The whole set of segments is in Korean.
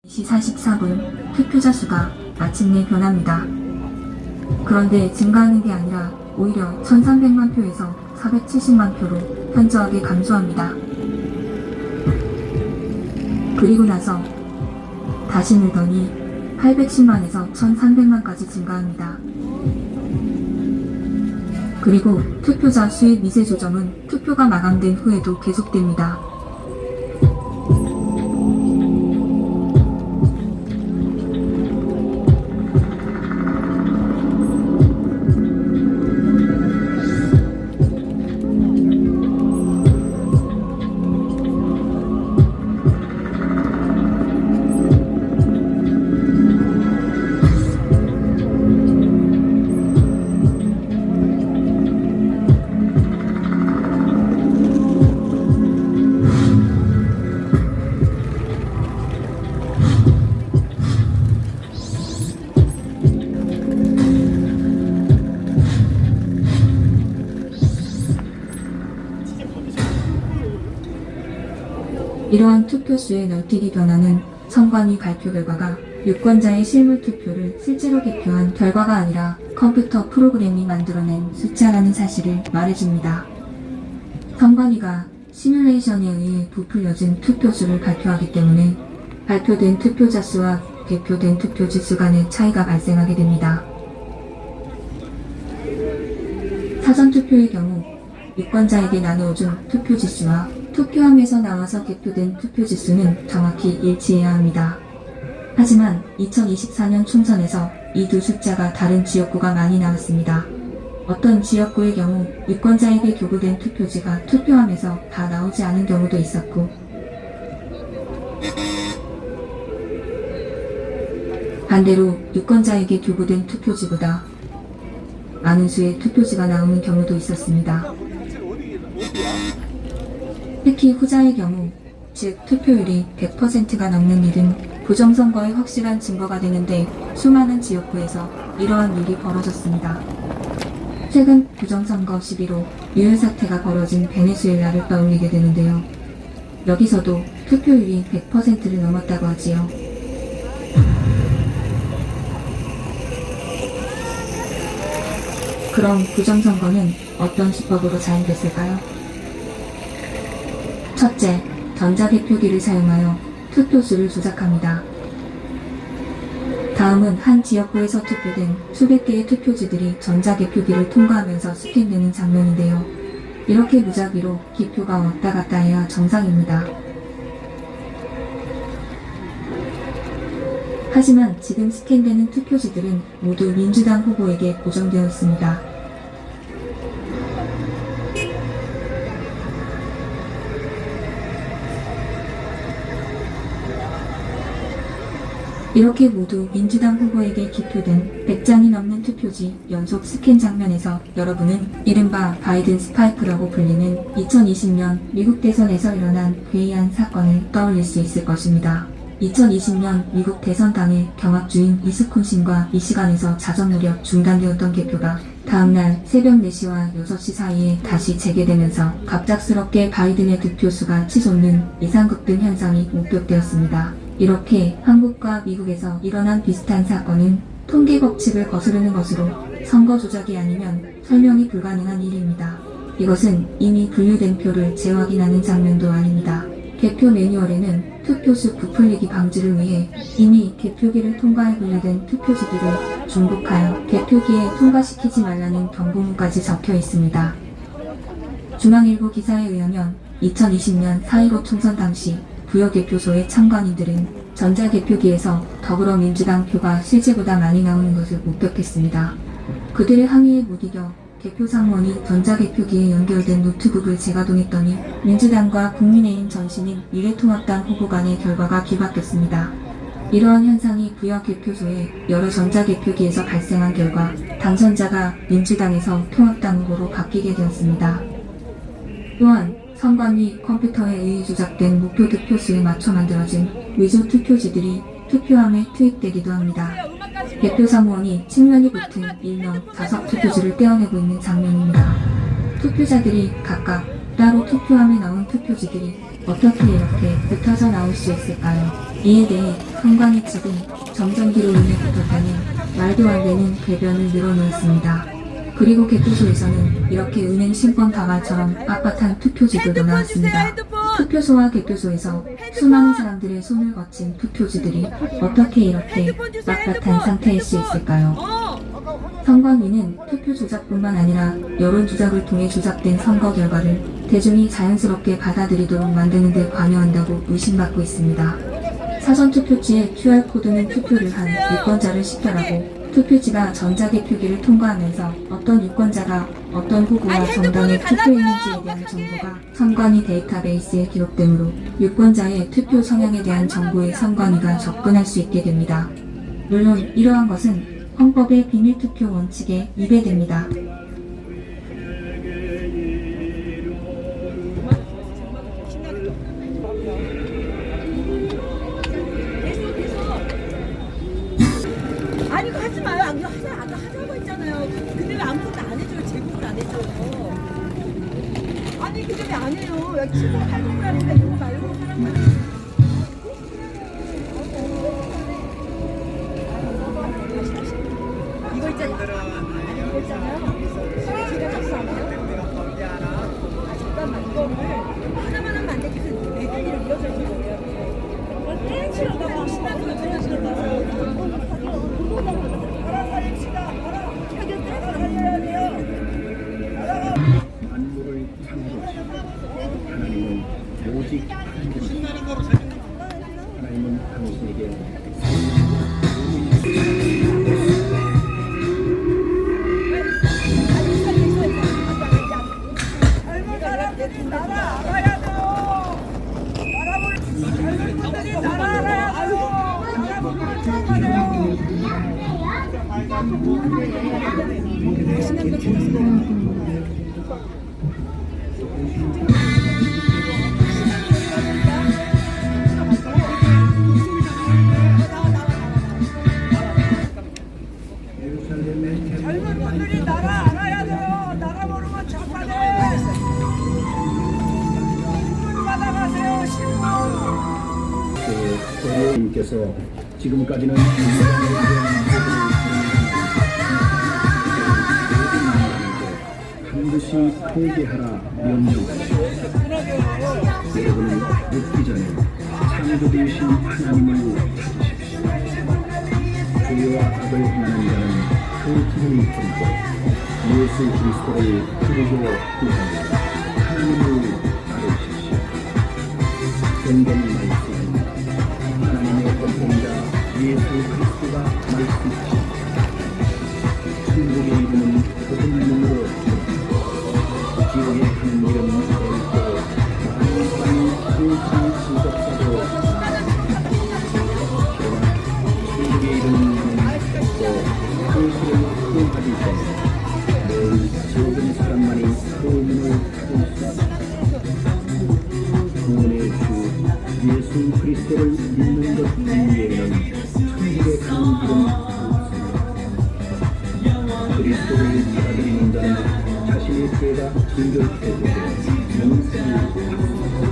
4시 44분 투표자 수가 마침내 변합니다. 그런데 증가하는 게 아니라 오히려 1300만 표에서 470만 표로 현저하게 감소합니다. 그리고 나서 다시 늘더니 810만에서 1300만까지 증가합니다. 그리고 투표자 수의 미세 조정은 투표가 마감된 후에도 계속됩니다. 이러한 투표수의 널뛰기 변화는 선관위 발표 결과가 유권자의 실물 투표를 실제로 개표한 결과가 아니라 컴퓨터 프로그램이 만들어낸 숫자라는 사실을 말해줍니다. 선관위가 시뮬레이션에 의해 부풀려진 투표수를 발표하기 때문에 발표된 투표자 수와 개표된 투표지 수 간의 차이가 발생하게 됩니다. 사전투표의 경우 유권자에게 나누어준 투표지수와 투표함에서 나와서 개표된 투표지수는 정확히 일치해야 합니다. 하지만 2024년 총선에서 이 두 숫자가 다른 지역구가 많이 나왔습니다. 어떤 지역구의 경우 유권자에게 교부된 투표지가 투표함에서 다 나오지 않은 경우도 있었고, 반대로 유권자에게 교부된 투표지보다 많은 수의 투표지가 나오는 경우도 있었습니다. 특히 후자의 경우, 즉 투표율이 100%가 넘는 일은 부정선거의 확실한 증거가 되는데 수많은 지역구에서 이러한 일이 벌어졌습니다. 최근 부정선거 시비로 유혈 사태가 벌어진 베네수엘라를 떠올리게 되는데요. 여기서도 투표율이 100%를 넘었다고 하지요. 그럼 부정선거는 어떤 수법으로 자행됐을까요? 첫째, 전자개표기를 사용하여 투표수를 조작합니다. 다음은 한 지역구에서 투표된 수백 개의 투표지들이 전자개표기를 통과하면서 스캔되는 장면인데요. 이렇게 무작위로 기표가 왔다 갔다 해야 정상입니다. 하지만 지금 스캔되는 투표지들은 모두 민주당 후보에게 보정되어 있습니다. 이렇게 모두 민주당 후보에게 기표된 100장이 넘는 투표지 연속 스캔 장면에서 여러분은 이른바 바이든 스파이크라고 불리는 2020년 미국 대선에서 일어난 괴이한 사건을 떠올릴 수 있을 것입니다. 2020년 미국 대선 당일 경합주인 위스콘신과 미시간에서 자정 무렵 중단되었던 개표가 다음날 새벽 4시와 6시 사이에 다시 재개되면서 갑작스럽게 바이든의 득표수가 치솟는 이상급등 현상이 목격되었습니다. 이렇게 한국과 미국에서 일어난 비슷한 사건은 통계 법칙을 거스르는 것으로 선거 조작이 아니면 설명이 불가능한 일입니다. 이것은 이미 분류된 표를 재확인하는 장면도 아닙니다. 개표 매뉴얼에는 투표수 부풀리기 방지를 위해 이미 개표기를 통과해 분류된 투표지들을 중복하여 개표기에 통과시키지 말라는 경고문까지 적혀 있습니다. 중앙일보 기사에 의하면 2020년 4.15 총선 당시 부여 개표소의 참관인들은 전자개표기에서 더불어민주당 표가 실제보다 많이 나오는 것을 목격했습니다. 그들의 항의에 못 이겨 개표상원이 전자개표기에 연결된 노트북을 재가동했더니 민주당과 국민의힘 전신인 미래통합당 후보 간의 결과가 뒤바뀌었습니다. 이러한 현상이 부여 개표소의 여러 전자개표기에서 발생한 결과 당선자가 민주당에서 통합당 후보로 바뀌게 되었습니다. 또한 선관위 컴퓨터에 의해 조작된 목표 득표수에 맞춰 만들어진 위조 투표지들이 투표함에 투입되기도 합니다. 개표 사무원이 측면이 붙은 일명 자석 투표지를 떼어내고 있는 장면입니다. 투표자들이 각각 따로 투표함에 나온 투표지들이 어떻게 이렇게 흩어져 나올 수 있을까요? 이에 대해 선관위 측은 정전기로 인해 붙었다는 말도 안 되는 궤변을 늘어놓았습니다. 그리고 개표소에서는 이렇게 은행 신권 가발처럼 빳빳한 투표지도 나왔습니다. 투표소와 개표소에서 수많은 사람들의 손을 거친 투표지들이 어떻게 이렇게 빳빳한 상태일 수 있을까요? 선관위는 투표 조작뿐만 아니라 여론 조작을 통해 조작된 선거 결과를 대중이 자연스럽게 받아들이도록 만드는 데 관여한다고 의심받고 있습니다. 사전투표지에 QR코드는 투표를 한 유권자를 식별하고 투표지가 전자개표기를 통과하면서 어떤 유권자가 어떤 후보와 정당에 투표했는지에 대한 정보가 선관위 데이터베이스에 기록되므로 유권자의 투표 성향에 대한 정보에 선관위가 접근할 수 있게 됩니다. 물론 이러한 것은 헌법의 비밀투표 원칙에 위배됩니다. 아니 이거 하지 마요. 아까 하자고 했잖아요. 근데 왜 아무것도 안 해줘요? 제공을 안 해줘요. 아니 근데 왜 안 해요? 야 친구가 발급을 하니까 이거 말고 사람들. 이거 있잖아요. 이거 있잖아요. 제가 작성 안 해요? 아 잠깐만 이거를 하나만 하면 안 돼. 그 매듭이랑 이어져 있는 거예요. 땡치러다가 신나서 들려주겠다고. 만물을 창조하시고 하나님은 오직 하나님은 당신에게 젊은 분들이 나라 알아야 돼요. 나라 모르면 자빠져. 신문 받아가세요. 신문. 님께서 지금까지는 반드시 포기하라 명령하시오. 여러분은 묻기 전에 창조되신 하나님을 찾으십시오. 죄와 악을 행하는 자는 그 기름이 뿌리고 예수 그리스도를 부르고 구하고 하나님을 따르십시오. 공동의 말씀입니다. 하나님의 독생자 예수 그리스도가 말씀하십니다. 천국의 이름은 좁은 문으로 지옥에 가는 길은 넓고 많은 지적사도 천국의 이름은 좁고 그 길은 험하기 때문에 늘 적은 사람만이 그 문을 닫을 수 있습니다. 구원의 주 예수 그리스도를 믿는 것 이외에는 천국에 가는 길은 없습니다. 그리스도를 받아들이는 자는 자신의 죄가 진결되고 영생을 받습니다.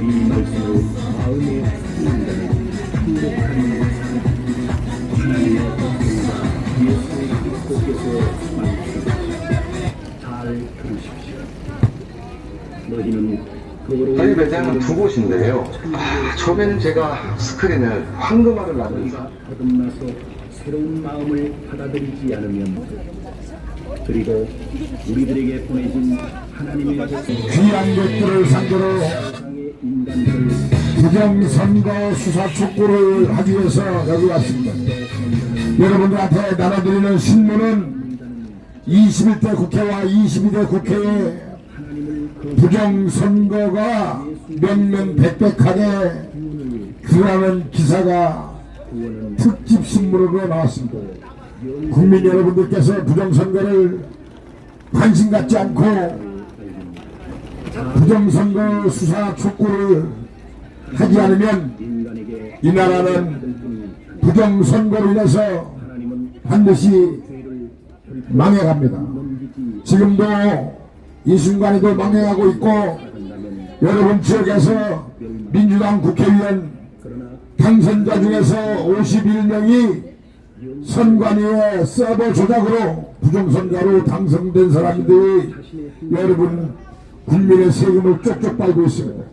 이 말씀을 마음에 품는 자는 행복한 삶, 하나님의 독생자 예수 그리스도께서 말씀하십니다. 잘 들으십시오. 너희는 저희 매장은 두 곳인데요. 처음에는 제가 스크린을 황금알을 놨는데 너희가 거듭나서 새로운 마음을 받아들이지 않으면 그리고 우리들에게 보내진 하나님의 귀한 것들을 상대로 세상의 인간들을 부정선거 수사 촉구를 하기 위해서 여기 왔습니다. 여러분들한테 나눠드리는 신문은 21대 국회와 22대 국회에 부정선거가 명명백백하게 드러나는 기사가 특집신문으로 나왔습니다. 국민 여러분들께서 부정선거를 관심 갖지 않고 부정선거 수사 촉구를 하지 않으면 이 나라는 부정선거로 인해서 반드시 망해갑니다. 지금도 이 순간에도 망해가고 있고 여러분 지역에서 민주당 국회의원 당선자 중에서 51명이 선관위의 서버 조작으로 부정선거로 당선된 사람들이 여러분 국민의 세금을 쪽쪽 빨고 있습니다.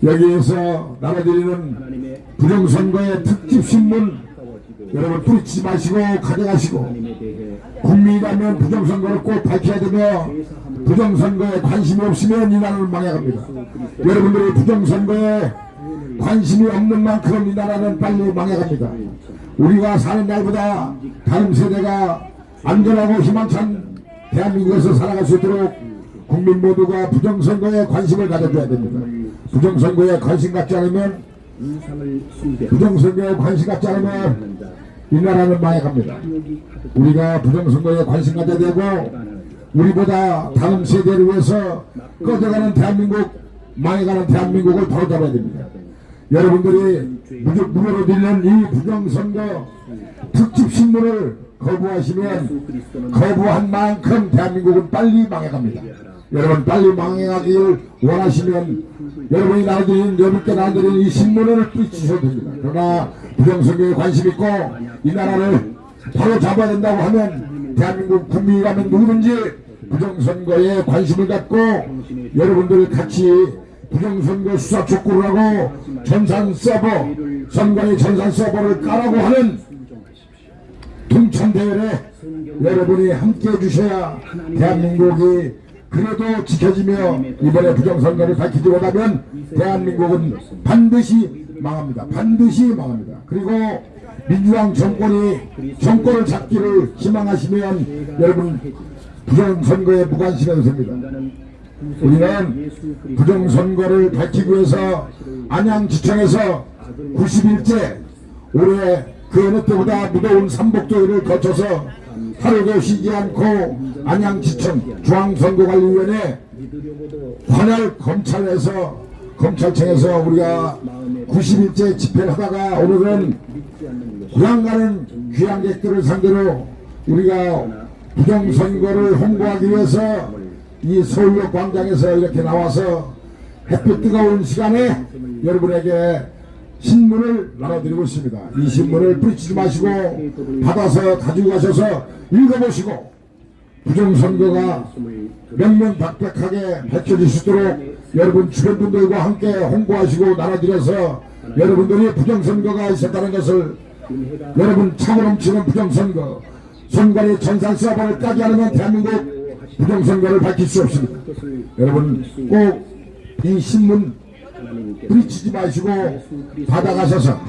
여기에서 나눠드리는 부정선거의 특집신문 여러분 뿌리치지 마시고 가져가시고 국민이라면 부정선거를 꼭 밝혀야 되며 부정선거에 관심이 없으면 이 나라는 망해갑니다. 여러분들이 부정선거에 관심이 없는 만큼 이 나라는 빨리 망해갑니다. 우리가 사는 날보다 다른 세대가 안전하고 희망찬 대한민국에서 살아갈 수 있도록 국민 모두가 부정선거에 관심을 가져줘야 됩니다. 부정선거에 관심 갖지 않으면 부정선거에 관심 갖지 않으면 이 나라는 망해갑니다. 우리가 부정선거에 관심 가져야 되고 우리보다 다른 세대를 위해서 꺼져가는 대한민국, 망해가는 대한민국을 바로잡아야 됩니다. 여러분들이 무료로 들리는 이 부정선거 특집신문을 거부하시면 거부한 만큼 대한민국은 빨리 망해갑니다. 여러분 빨리 망해가길 원하시면 여러분이 나눠드린 여러분께 나눠드린 이 신문을 뿌리치셔도 됩니다. 그러나 부정선거에 관심 있고 이 나라를 바로 잡아야 된다고 하면 대한민국 국민이라면 누구든지 부정선거에 관심을 갖고 여러분들 같이 부정선거 수사 촉구를 하고 전산 서버 선관위 전산 서버를 까라고 하는 동참대회에 여러분이 함께 해주셔야 대한민국이 그래도 지켜지며 이번에 부정선거를 밝히지 못하면 대한민국은 반드시 망합니다. 반드시 망합니다. 그리고 민주당 정권을 잡기를 희망하시면 여러분 부정선거에 무관심해도 됩니다. 우리는 부정선거를 밝히기 위해서 안양지청에서 90일째 올해 그 어느 때보다 무더운 삼복도회를 거쳐서 하루도 쉬지 않고 안양지청 중앙선거관리위원회 관할 검찰청에서 우리가 90일째 집회를 하다가 오늘은 고향 가는 귀향객들을 상대로 우리가 부정선거를 홍보하기 위해서 이 서울역 광장에서 이렇게 나와서 햇빛 뜨거운 시간에 여러분에게 신문을 나눠드리고 있습니다. 이 신문을 뿌리치지 마시고 받아서 가지고 가셔서 읽어보시고 부정선거가 명명백백하게 밝혀질 수 있도록 여러분 주변 분들과 함께 홍보하시고 나눠드려서 여러분들이 부정선거가 있었다는 것을 여러분 차고 넘치는 부정선거 선관위 전산 서버를 까지 않으면 대한민국 부정선거를 밝힐 수 없습니다. 여러분 꼭 이 신문 뿌리치지 마시고 받아가셔서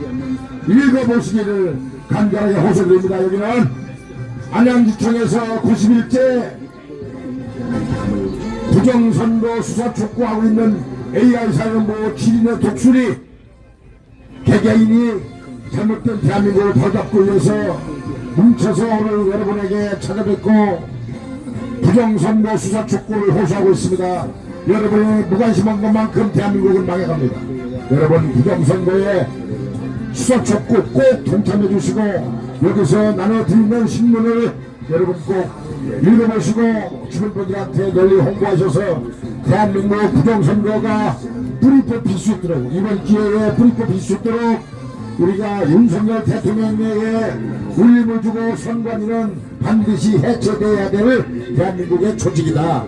읽어보시기를 간절하게 호소드립니다. 여기는 안양지청에서 90일째 부정선거 수사 촉구하고 있는 AI사령부 7인의 독수리 개개인이 잘못된 대한민국을 바로잡기 위해서 뭉쳐서 오늘 여러분에게 찾아뵙고 부정선거 수사 촉구를 호소하고 있습니다. 여러분이 무관심한 것만큼 대한민국은 망해갑니다. 여러분 부정선거에 수사 촉구 꼭 동참해 주시고 여기서 나눠드리는 신문을 여러분 꼭 읽어보시고 주변 분들한테 널리 홍보하셔서 대한민국 부정선거가 뿌리 뽑힐 수 있도록 이번 기회에 뿌리 뽑힐 수 있도록 우리가 윤석열 대통령에게 울림을 주고 선관위는 반드시 해체돼야 될 대한민국의 조직이다.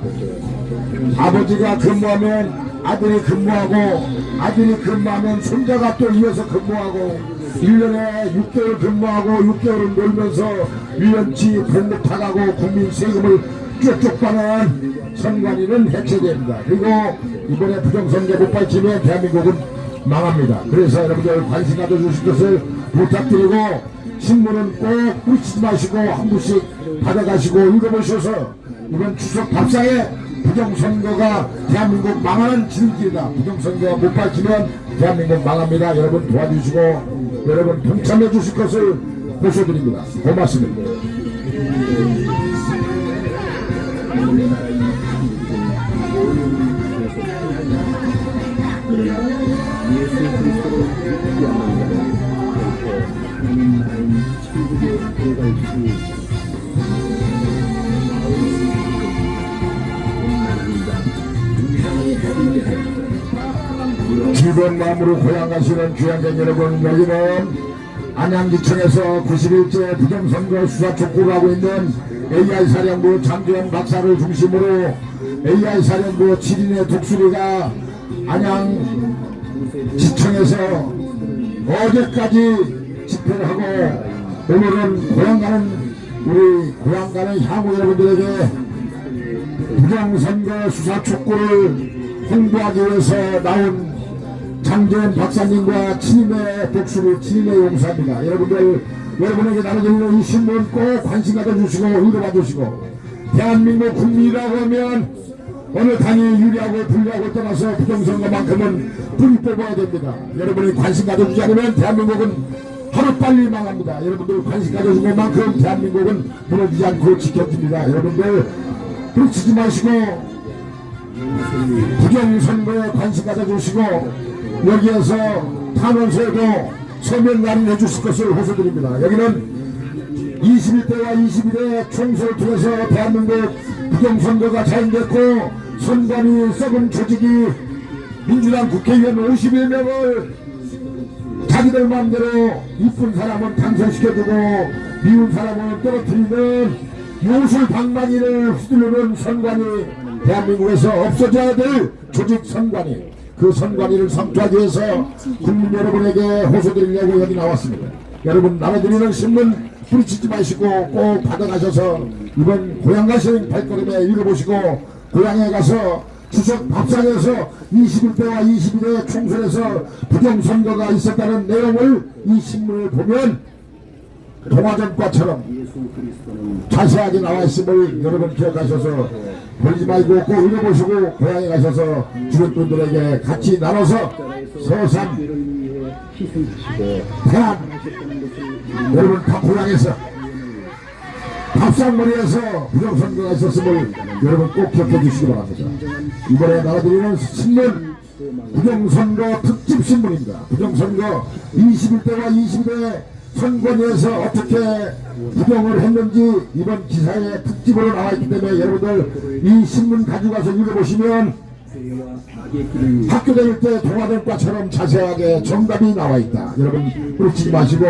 아버지가 근무하면 아들이 근무하고 아들이 근무하면 손자가 또 이어서 근무하고 1년에 6개월 근무하고 6개월을 놀면서 1년치 공급 타가고 국민 세금을 쭉쭉 받는 선관위는 해체됩니다. 그리고 이번에 부정선거 못 밝히면 대한민국은 망합니다. 그래서 여러분들 관심 가져주실 것을 부탁드리고 신문은 꼭 뿌리치지 마시고 한 부씩 받아가시고 읽어보셔서 이번 추석 밥상에 부정선거가 대한민국 망하는 지름길이다. 부정선거 못 밝히면 대한민국 망합니다. 여러분 도와주시고 여러분 동참해 주실 것을 호소드립니다. 고맙습니다. 예수 그리스도로 믿지 않는 자는 하나님 나라인 천국에 들어갈 수 제 즐거운 마음으로 고향 가시는 귀한객 여러분, 여기는 안양지청에서 91제 부정선거 수사 촉구를 하고 있는 AI사령부 장주현 박사를 중심으로 AI사령부 7인의 독수리가 안양지청에서 어제까지 집회를 하고 오늘은 고향 가는 향후 여러분들에게 부정선거 수사 촉구를 홍보하기 위해서 나온 장재현 박사님과 친인의 독수리, 친인의 용사입니다. 여러분에게 나눠드리는 이 신문 꼭 관심 가져주시고 읽어봐 주시고, 대한민국 국민이라고 하면 어느 당이 유리하고 불리하고 떠나서 부정선거만큼은 뿌리 뽑아야 됩니다. 여러분이 관심 가져주지 않으면 대한민국은 하루빨리 망합니다. 여러분들 관심 가져주는 만큼 대한민국은 무너지지 않고 지켜집니다. 여러분들 부르치지 마시고 부정선거에 관심 가져주시고, 여기에서 탄원서에도 서면 날인해 주실 것을 호소드립니다. 여기는 21대와 21대 총선을 통해서 대한민국 부정선거가 자행됐고, 선관위 썩은 조직이 민주당 국회의원 51명을 자기들 마음대로 이쁜 사람은 당선시켜주고 미운 사람은 떨어뜨리는 요술 방망이를 휘두르는 선관위, 대한민국에서 없어져야 될 조직 선관위, 그 선관위를 상투하기 위해서 국민 여러분에게 호소드리려고 여기 나왔습니다. 여러분, 나눠드리는 신문 뿌리치지 마시고 꼭 받아가셔서 이번 고향 가시는 발걸음에 읽어보시고, 고향에 가서 추석 밥상에서 21대와 22대 총선에서 부정선거가 있었다는 내용을 이 신문을 보면 동화전과처럼 자세하게 나와 있음을 여러분 기억하셔서 버리지 말고 꼭 읽어보시고, 고향에 가셔서 주변 분들에게 같이 나눠서 서산 대한 여러분 각 고향에서 밥상머리에서 부정선거가 있었음을 여러분 꼭 기억해 주시기 바랍니다. 이번에 나눠드리는 신문 부정선거 특집 신문입니다. 부정선거 21대와 22대 선관위에서 어떻게 부정을 했는지 이번 기사에 특집으로 나와있기 때문에 여러분들 이 신문 가져가서 읽어보시면 학교 다닐 때 동화전과처럼 자세하게 정답이 나와있다. 여러분 그렇지 마시고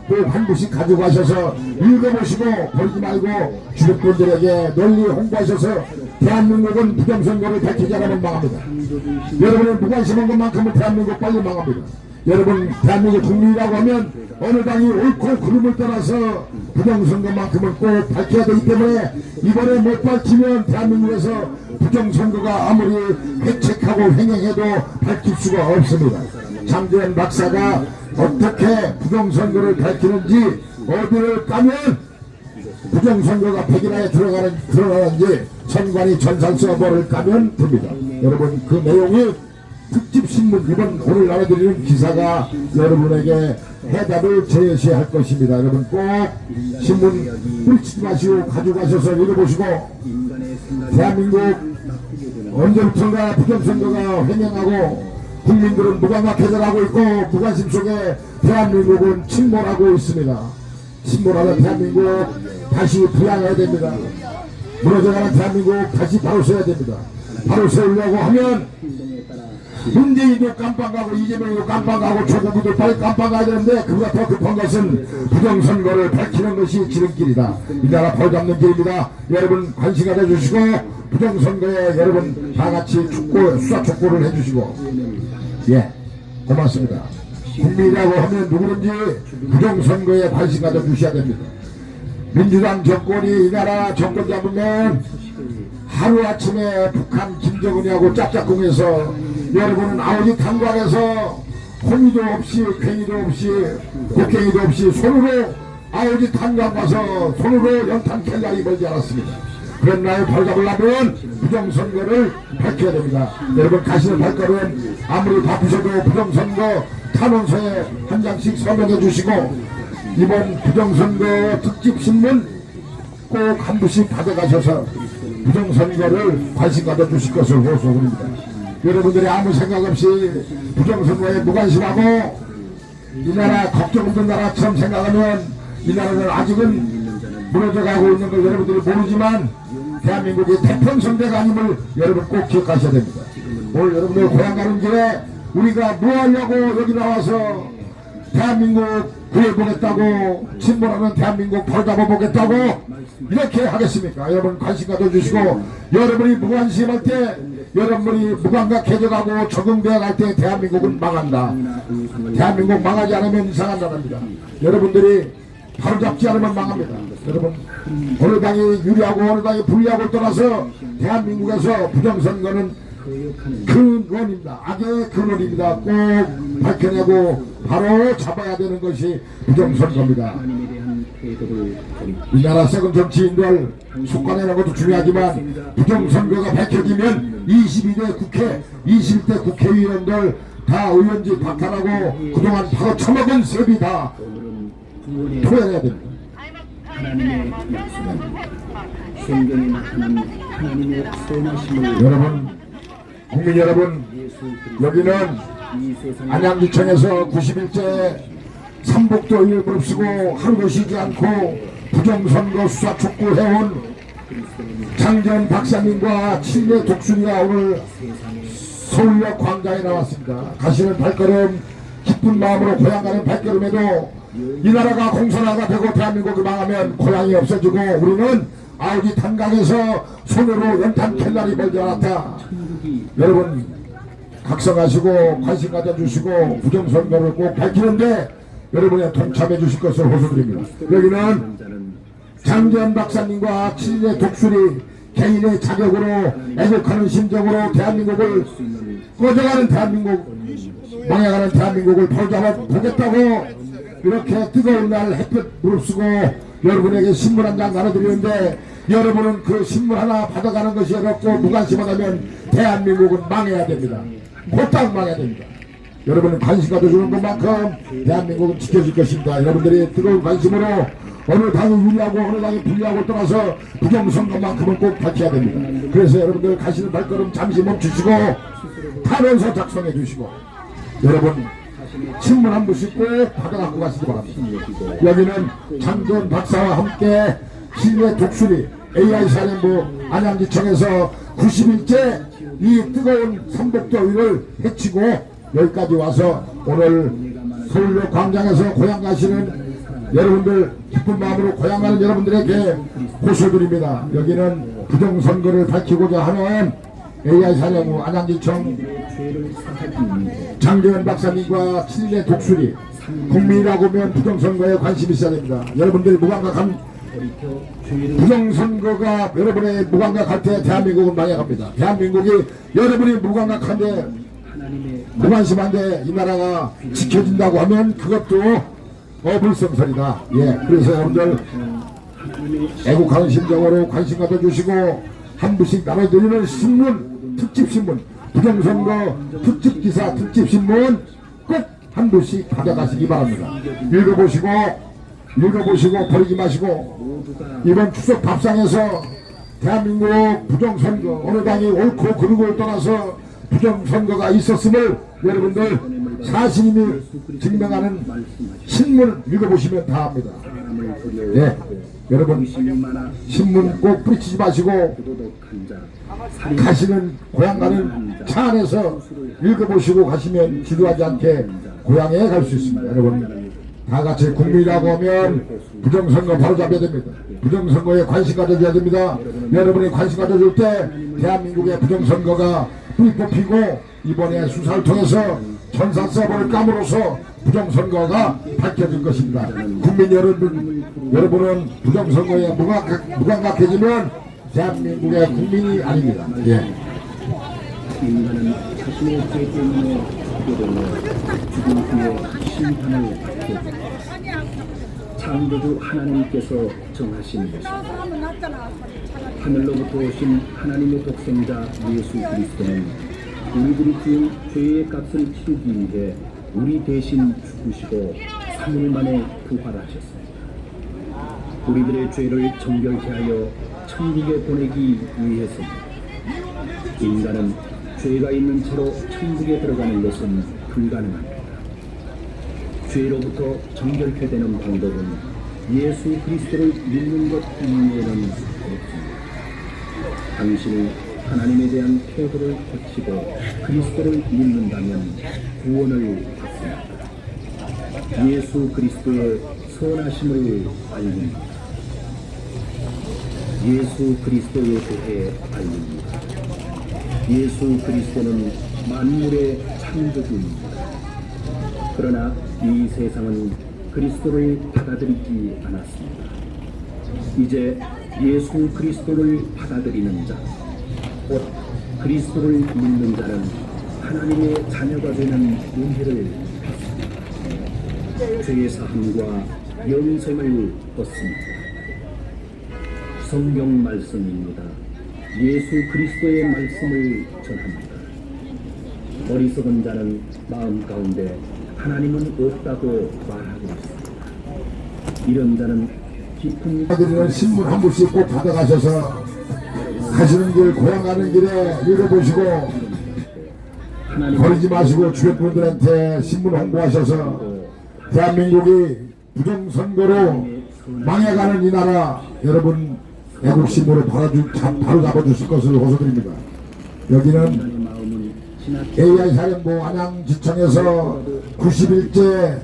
꼭 한 부씩 가지고 가셔서 읽어보시고 버리지 말고 주변 분들에게 널리 홍보하셔서 대한민국은 부정선거를 밝히지 않으면 망합니다. 여러분은 무관심한 것만큼은 대한민국 빨리 망합니다. 여러분, 대한민국 국민이라고 하면 어느 당이 옳고 그름을 떠나서 부정선거만큼은 꼭 밝혀야 되기 때문에 이번에 못 밝히면 대한민국에서 부정선거가 아무리 회책하고 횡행해도 밝힐 수가 없습니다. 장재현 박사가 어떻게 부정선거를 밝히는지, 어디를 까면 부정선거가 백일화에 들어가는지 선관위 전산서버를 까면 됩니다. 여러분, 그 내용이 특집신문 이번 오늘 나눠드리는 기사가 여러분에게 해답을 제시할 것입니다. 여러분 꼭 신문 뿌리치지 마시고 가져가셔서 읽어보시고, 대한민국 언제부턴가 부정선거가 횡행하고 국민들은 무감각해져가고 있고 무관심 속에 대한민국은 침몰하고 있습니다. 침몰하는 대한민국 다시 부양해야 됩니다. 무너져가는 대한민국 다시 바로 서야 됩니다. 바로 세우려고 하면 문재인도 깜빡하고 이재명도 깜빡하고 조국도 빨리 깜빡해야 되는데, 그보다 더 급한 것은 부정선거를 밝히는 것이 지름길이다. 이 나라 벌잡는 길입니다. 여러분 관심 가져주시고 부정선거에 여러분 다같이 수사 촉구를 해주시고, 예, 고맙습니다. 국민이라고 하면 누구든지 부정선거에 관심 가져주셔야 됩니다. 민주당 정권이 이 나라 정권 잡으면 하루아침에 북한 김정은이하고 짝짝꿍해서 여러분은 아버지 탄광에서 호미도 없이 괭이도 없이 곡괭이도 없이 손으로 아버지 탄광 가서 손으로 연탄 캘날이 멀지 않았습니다. 그런 날을 발잡으려면 부정선거를 밝혀야 됩니다. 여러분 가시는 발걸음 아무리 바쁘셔도 부정선거 탄원서에 한 장씩 서명해 주시고, 이번 부정선거 특집신문 꼭 한 부씩 가져가셔서 부정선거를 관심 가져주실 것을 호소드립니다. 여러분들이 아무 생각 없이 부정선거에 무관심하고 이 나라 걱정 없는 나라처럼 생각하면 이 나라는 아직은 무너져가고 있는 걸 여러분들이 모르지만 대한민국이 태평성대가 아님을 여러분 꼭 기억하셔야 됩니다. 오늘 여러분들 고향 가는 길에 우리가 뭐 하려고 여기 나와서 대한민국 구해보겠다고, 침몰하는 대한민국 바로잡아보겠다고 이렇게 하겠습니까? 여러분 관심 가져주시고, 여러분이 무관심할 때, 여러분이 무감각해져가고 적응되어 갈 때 대한민국은 망한다. 대한민국 망하지 않으면 이상한 나라입니다. 여러분들이 바로잡지 않으면 망합니다. 여러분, 어느 당이 유리하고 어느 당이 불리하고 떠나서 대한민국에서 부정선거는 근원입니다. 악의 근원입니다. 꼭 밝혀내고 바로 잡아야 되는 것이 부정선거입니다. 이 나라 세금 정치인들 속관내는 것도 중요하지만 부정선거가 밝혀지면 22대 국회, 21대 국회의원들 다 의원직 박탈하고 그동안 바로 처먹은 세비 다 토해내야 됩니다. 하나님의 약속은 성경에 나타난 하나님의 선하심을 여러분, 국민 여러분, 여기는 이 세상에 안양구청에서 90일째 삼복도일 무릅쓰고 하루도 쉬지 않고 부정선거 수사 촉구해온 장전 박사님과 친례 독순이가 오늘 서울역 광장에 나왔습니다. 가시는 발걸음, 기쁜 마음으로 고향 가는 발걸음에도 이 나라가 공산화가 되고 대한민국이 망하면 고향이 없어지고 우리는 아우지 탄강에서 손으로 연탄 캘날이 멀지 않았다. 여러분 각성하시고 관심 가져주시고 부정선거를 꼭 밝히는데 여러분의 동참해 주실 것을 호소드립니다. 여기는 장전 박사님과 친례 독수리 개인의 자격으로 애국하는 심정으로 대한민국을 꺼져가는 대한민국, 망해가는 대한민국을 바로잡아 보겠다고 이렇게 뜨거운 날 햇볕 무릅쓰고 여러분에게 신문 한 장 나눠드리는데, 여러분은 그 신문 하나 받아가는 것이 어렵고 무관심하다면 대한민국은 망해야 됩니다. 곧장 망해야 됩니다. 여러분은 관심 가져주는 것만큼 대한민국은 지켜질 것입니다. 여러분들이 뜨거운 관심으로 어느 당이 유리하고 어느 당이 불리하고 떠나서 부정선거만큼은 꼭 밝혀야 됩니다. 그래서 여러분들 가시는 발걸음 잠시 멈추시고 탄원서 작성해 주시고, 여러분 신문 한 부씩 꼭 받아갖고 가시기 바랍니다. 여기는 장전 박사와 함께 친례 독수리 AI사령부 안양지청에서 90일째 이 뜨거운 삼복더위를 헤치고 여기까지 와서 오늘 서울역 광장에서 고향 가시는 여러분들, 기쁜 마음으로 고향 가는 여러분들에게 호소드립니다. 여기는 부정선거를 밝히고자 하는 AI사령부 안양지청 장재현 박사님과 친례 독수리, 국민이라고 하면 부정선거에 관심이 있어야 됩니다. 여러분들이 무감각한 부정선거가 여러분의 무감각할 때 대한민국은 망해갑니다. 대한민국이 여러분이 무감각한데 무관심한데 이 나라가 지켜진다고 하면 그것도 어불성설이다. 예, 그래서 여러분들 애국하는 심정으로 관심 가져주시고 한 부씩 나눠드리는 신문, 특집신문, 부정선거 특집기사, 특집신문 꼭 한 부씩 가져가시기 바랍니다. 읽어보시고 버리지 마시고, 이번 추석 밥상에서 대한민국 부정선거 어느 당이 옳고 그르고를 떠나서 부정선거가 있었음을 여러분들 사실임을 증명하는 신문을 읽어보시면 다 합니다. 네, 여러분 신문 꼭 뿌리치지 마시고 가시는 고향 가는 차 안에서 읽어보시고 가시면 지루하지 않게 고향에 갈 수 있습니다. 여러분 다 같이 국민이라고 하면 부정선거 바로 잡아야 됩니다. 부정선거에 관심 가져줘야 됩니다. 여러분이 관심 가져줄 때 대한민국의 부정선거가 불이 뽑히고 이번에 수사를 통해서 전사서버를 까므로써 부정선거가 밝혀질 것입니다. 국민 여러분은 부정선거에 무감각해지면 대한민국의 국민이 아닙니다. 예. 인간은 자신의 죄 때문에 죽게 되며 죽은 후에 심판을 받게 됩니다. 창조주 하나님께서 정하신 것입니다. 하늘로부터 오신 하나님의 독생자 예수 그리스도는 우리들이 지은 죄의 값을 치르기 위해 우리 대신 죽으시고 3일 만에 부활하셨습니다. 우리들의 죄를 정결케 하여 천국에 보내기 위해서입니다. 인간은 죄가 있는 채로 천국에 들어가는 것은 불가능합니다. 죄로부터 정결케 되는 방법은 예수 그리스도를 믿는 것 이외에는 없습니다. 당신을 하나님에 대한 태도를 고치고 그리스도를 믿는다면 구원을 받습니다. 예수 그리스도의 선하심을 알립니다. 예수 그리스도에 대해 알립니다. 예수 그리스도는 만물의 창조주입니다. 그러나 이 세상은 그리스도를 받아들이지 않았습니다. 이제 예수 그리스도를 받아들이는 자, 곧 그리스도를 믿는 자는 하나님의 자녀가 되는 은혜를 받습니다. 죄의 사함과 영생을 얻습니다. 성경 말씀입니다. 예수 그리스도의 말씀을 전합니다. 어리석은 자는 마음 가운데 하나님은 없다고 말하고 있습니다. 이런 자는 깊은 드리는 신문 한 부씩 꼭 받아가셔서 가시는 길, 고향 가는 길에 읽어보시고 버리지 마시고 주변 분들한테 신문 홍보하셔서 대한민국이 부정선거로 망해가는 이 나라 여러분 애국심으로 바로 잡아주실 것을 호소드립니다. 여기는 AI사령부 안양지청에서 90일째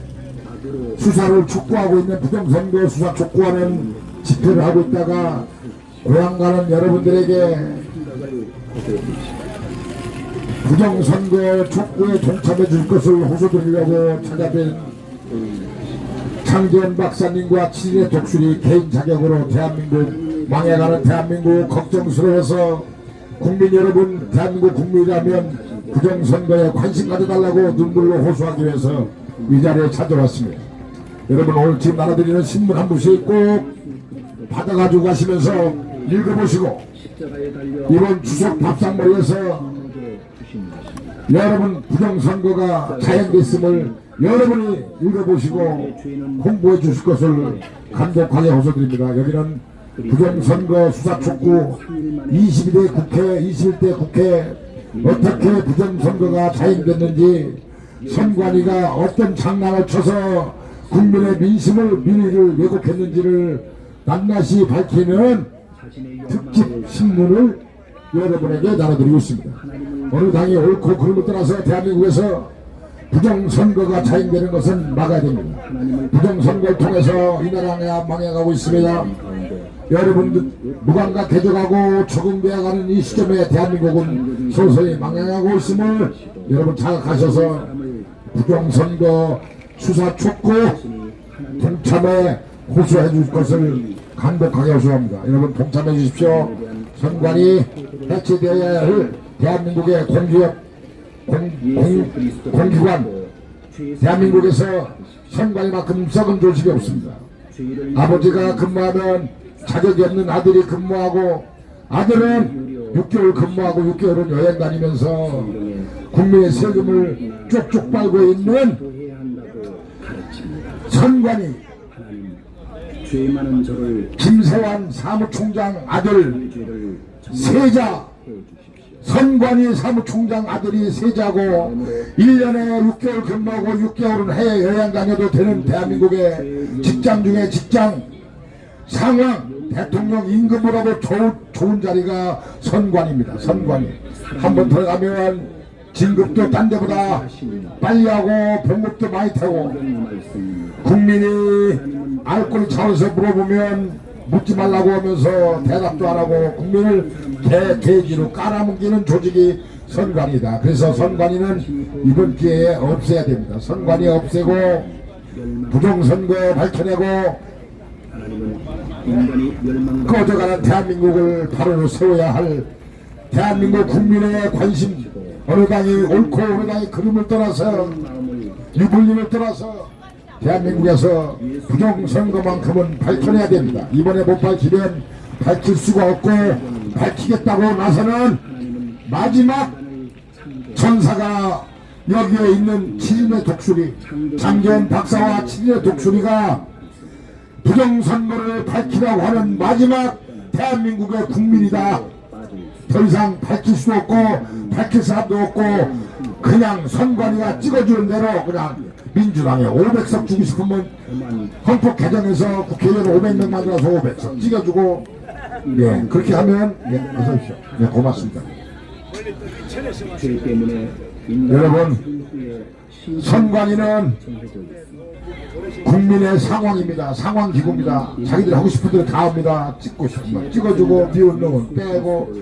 수사를 촉구하고 있는 부정선거 수사 촉구하는 집회를 하고 있다가 고향 가는 여러분들에게 부정선거 촉구에 동참해 줄 것을 호소드리려고 찾아뵌 창재현 박사님과 7일의 독수리 개인 자격으로 대한민국 망해가는 대한민국 걱정스러워서 국민 여러분, 대한민국 국민이라면 부정선거에 관심 가져달라고 눈물로 호소하기 위해서 이 자리에 찾아왔습니다. 여러분 오늘 지금 나눠드리는 신문 한 부씩 꼭 받아가지고 가시면서 읽어보시고 이번 추석 밥상머리에서 여러분 부정선거가 자행됐음을 여러분이 읽어보시고 홍보해 주실 것을 간곡하게 호소드립니다. 여기는 부정선거 수사 촉구 22대 국회, 21대 국회 어떻게 부정선거가 자행됐는지 선관위가 어떤 장난을 쳐서 국민의 민의를 왜곡했는지를 낱낱이 밝히는 특집 신문을 여러분에게 나눠드리고 있습니다. 어느 당이 옳고 그름을 떠나서 대한민국에서 부정선거가 자행되는 것은 막아야 됩니다. 부정선거를 통해서 이 나라가 망해가고 있습니다. 여러분들 무감각 해져가고 적응되어가는 이 시점에 대한민국은 서서히 망해가고 있음을 여러분 자각하셔서 부정선거 수사 촉구 동참에 호소해 줄 것을 간곡하게 호소합니다. 여러분 동참해 주십시오. 선관위 해체되어야 할 대한민국의 공기관 대한민국에서 선관위만큼 썩은 조직이 없습니다. 아버지가 근무하면 자격이 없는 아들이 근무하고 아들은 6개월 근무하고 6개월은 여행 다니면서 국민의 세금을 쪽쪽 빨고 있는 선관위 김세환 사무총장 아들 세자 선관위 사무총장 아들이 세자고 1년에 6개월 근무하고 6개월은 해외 여행 다녀도 되는 대한민국의 직장 중에 직장 상황 대통령 임금으로도 좋은 자리가 선관입니다. 선관위 한번 들어가면 진급도 딴 데보다 빨리 하고 병급도 많이 타고 국민이 알권이 차원에서 물어보면 묻지 말라고 하면서 대답도 안 하고 국민을 개지로 깔아뭉기는 조직이 선관위다. 그래서 선관위는 이번 기회에 없애야 됩니다. 선관위 없애고 부정선거 밝혀내고 꺼져가는 대한민국을 바로 세워야 할 대한민국 국민의 관심 어느 당이 옳고 어느 당이 그름을 떠나서 유불림을 떠나서 대한민국에서 부정선거만큼은 밝혀내야 됩니다. 이번에 못 밝히면 밝힐 수가 없고 밝히겠다고 나서는 마지막 전사가 여기에 있는 7인의 독수리 장재현 박사와 7인의 독수리가 부정선거를 밝히라고 하는 마지막 대한민국의 국민이다. 더 이상 밝힐 수 없고 밝힐 사람도 없고 그냥 선관위가 찍어주는 대로 그냥 민주당에 500석 주고 싶으면 헌법 개정해서 국회의원 500명 만들어서 500석 찍어주고 예 그렇게 하면 예 어서 오십시오. 예 고맙습니다. 죄 때문에 여러분, 선관위는 국민의 상황입니다. 상황기구입니다. 자기들이 하고 싶은 대로 다 합니다. 찍고 싶은 거 찍어주고, 미운 놈은 빼고,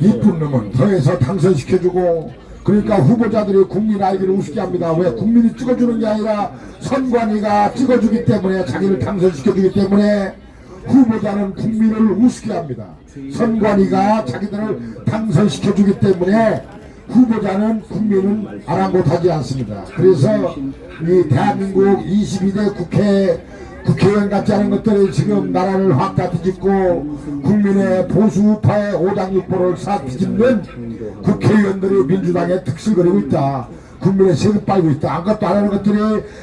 이쁜 놈은 더해서 당선시켜주고. 그러니까 후보자들이 국민 알기를 우습게 합니다. 왜? 국민이 찍어주는 게 아니라 선관위가 찍어주기 때문에, 자기를 당선시켜주기 때문에 후보자는 국민을 우습게 합니다. 선관위가 자기들을 당선시켜주기 때문에 후보자는 국민은 아랑곳하지 않습니다. 그래서 이 대한민국 22대 국회의원 같지 않은 것들이 지금 나라를 확 다 뒤집고 국민의 보수파의 오장육보를 싹 뒤집는 국회의원들이 민주당에 득실거리고 있다. 국민의 세금 빨고 있다. 아무것도 안 하는 것들이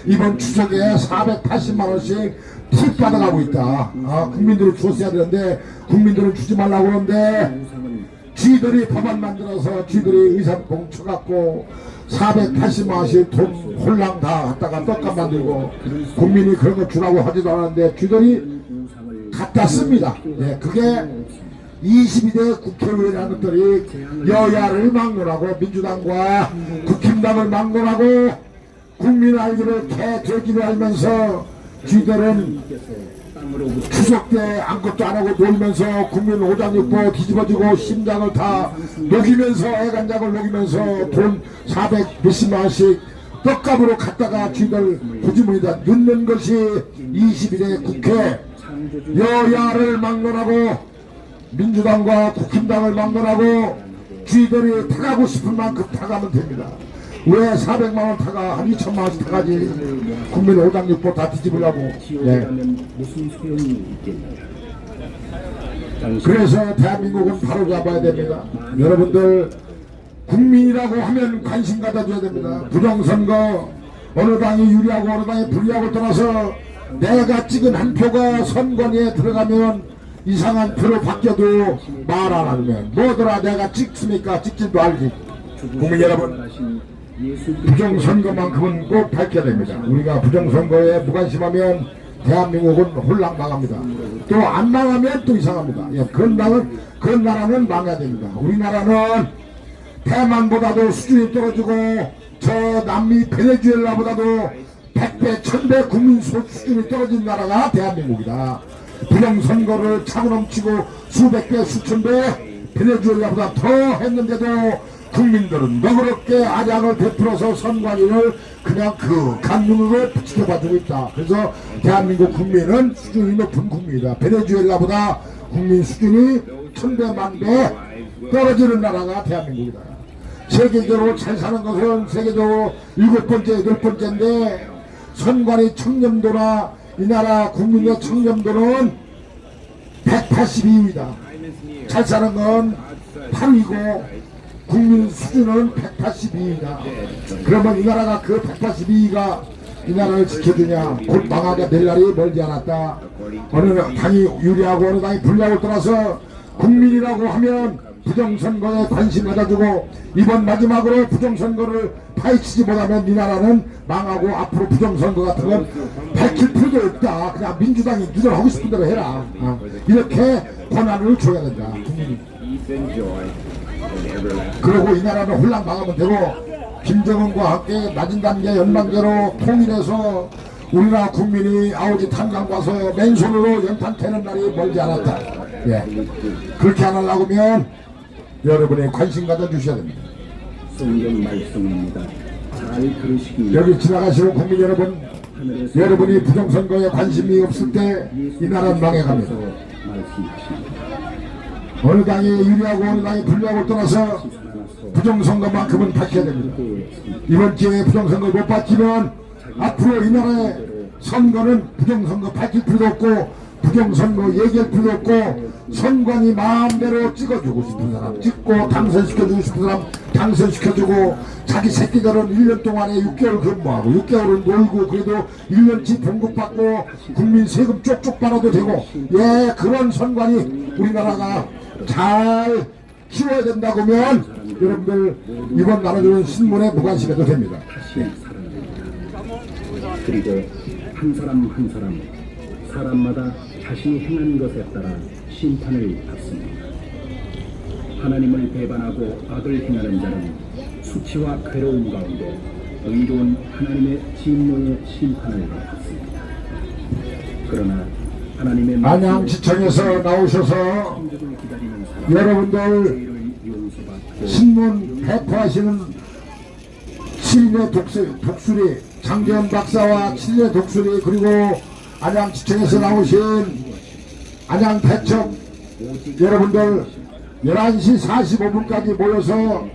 이번 추석에 480만원씩 팁 받아가고 있다. 국민들이 줬어야 되는데 국민들은 주지 말라고 그러는데 쥐들이 법안 만들어서 쥐들이 의사봉 쳐갖고 480만원씩 돈 홀랑 다 갖다가 떡값 만들고 국민이 그런 거 주라고 하지도 않았는데 쥐들이 갖다 씁니다. 네, 그게 22대 국회의원이라는 것들이 여야를 막론하고 민주당과 국힘당을 막론하고 국민 알기를 개돼지로 알면서 쥐들은 추석 때 아무것도 안 하고 놀면서 국민 오장육보 뒤집어지고 심장을 다 녹이면서 애간장을 녹이면서 돈 400몇십만원씩 떡값으로 갖다가 쥐들 호주머니에다 넣는 것이 22대 국회 여야를 막론하고 민주당과 국힘당을 막론하고 쥐들이 타가고 싶은 만큼 타가면 됩니다. 왜 400만원 타가 한 2천만원씩 타가지 국민 오장육보 다 뒤집으려고. 예. 무슨 소용이 있겠냐. 그래서 대한민국은 바로 잡아야 됩니다. 여러분들 국민이라고 하면 관심 가져줘야 됩니다. 부정선거 어느 당이 유리하고 어느 당이 불리하고 떠나서 내가 찍은 한 표가 선관위에 들어가면 이상한 표로 바뀌어도 말 안 하면 뭐더라 내가 찍습니까? 찍지도 알지. 국민 여러분 부정선거만큼은 꼭 밝혀야 됩니다. 우리가 부정선거에 무관심하면 대한민국은 홀랑 망합니다. 또 안 망하면 또 이상합니다. 예, 그런 나라는 망해야 됩니다. 우리나라는 대만보다도 수준이 떨어지고 저 남미 베네수엘라보다도 100배 1000배 국민 수준이 떨어진 나라가 대한민국이다. 부정선거를 차고 넘치고 수백 배 수천 배 베네수엘라보다 더 했는데도 국민들은 너그럽게 아량을 베풀어서 선관위를 그냥 그 간문으로 지켜봐주고 있다. 그래서 대한민국 국민은 수준이 높은 국민이다. 베네수엘라보다 국민 수준이 1000배 만배 떨어지는 나라가 대한민국이다. 세계적으로 잘 사는 것은 세계적으로 7번째, 8번째인데 선관위 청렴도나 이 나라 국민의 청렴도는 182위다. 잘 사는 건 8위고 국민 수준은 182위다. 그러면 이 나라가 그 182위가 이 나라를 지켜주냐? 곧 망하게 될 날이 멀지 않았다. 어느 당이 유리하고 어느 당이 불리하고 떠나서 국민이라고 하면 부정선거에 관심 가져주고 이번 마지막으로 부정선거를 파헤치지 못하면 이 나라는 망하고 앞으로 부정선거 같은 건 밝힐 필요도 없다. 그냥 민주당이 니들 하고 싶은 대로 해라. 이렇게 권한을 줘야 된다. 국민이. 그리고 이 나라는 홀랑 망하면 되고 김정은과 함께 낮은 단계 연방제로 통일해서 우리나라 국민이 아우지 탄광 가서 맨손으로 연탄 캐는 날이 멀지 않았다. 예. 그렇게 안 하려고 하면 여러분의 관심 가져주셔야 됩니다. 성경 말씀입니다. 잘 들으시기 여기 지나가시는 국민 여러분, 여러분이 부정선거에 관심이 없을 때 이 나라는 망해갑니다. 말씀하십니다. 어느 당이 유리하고 어느 당이 불리하고 떠나서 부정선거만큼은 밝혀야 됩니다. 이번 기회에 부정선거 못 밝히면 앞으로 이 나라의 선거는 부정선거 밝힐 필요도 없고 부정선거 얘기할 필요도 없고 선관위 마음대로 찍어주고 싶은 사람 찍고 당선시켜주고 싶은 사람 당선시켜주고 자기 새끼들은 1년 동안에 6개월 근무하고 6개월은 놀고 그래도 1년치 봉급받고 국민 세금 쪽쪽 빨아도 되고 예 그런 선관위 우리나라가 잘 키워야 된다고 하면 여러분들 이번 나눠주는 신문에 무관심해도 됩니다. 그리고 한 사람 한 사람 사람마다 자신이 행한 것에 따라 심판을 받습니다. 하나님을 배반하고 악을 행하는 자는 수치와 괴로움 가운데 의로운 하나님의 진노의 심판을 받았습니다. 그러나 하나님의 안양시청에서 나오셔서 천국을 기다리는 사람 여러분들 죄를 용서받고 신문 배포하시는 칠인의 독수리 장재현 박사와 칠인의 독수리 그리고 안양시청에서 나오신 안양대첩 여러분들 11시 45분까지 모여서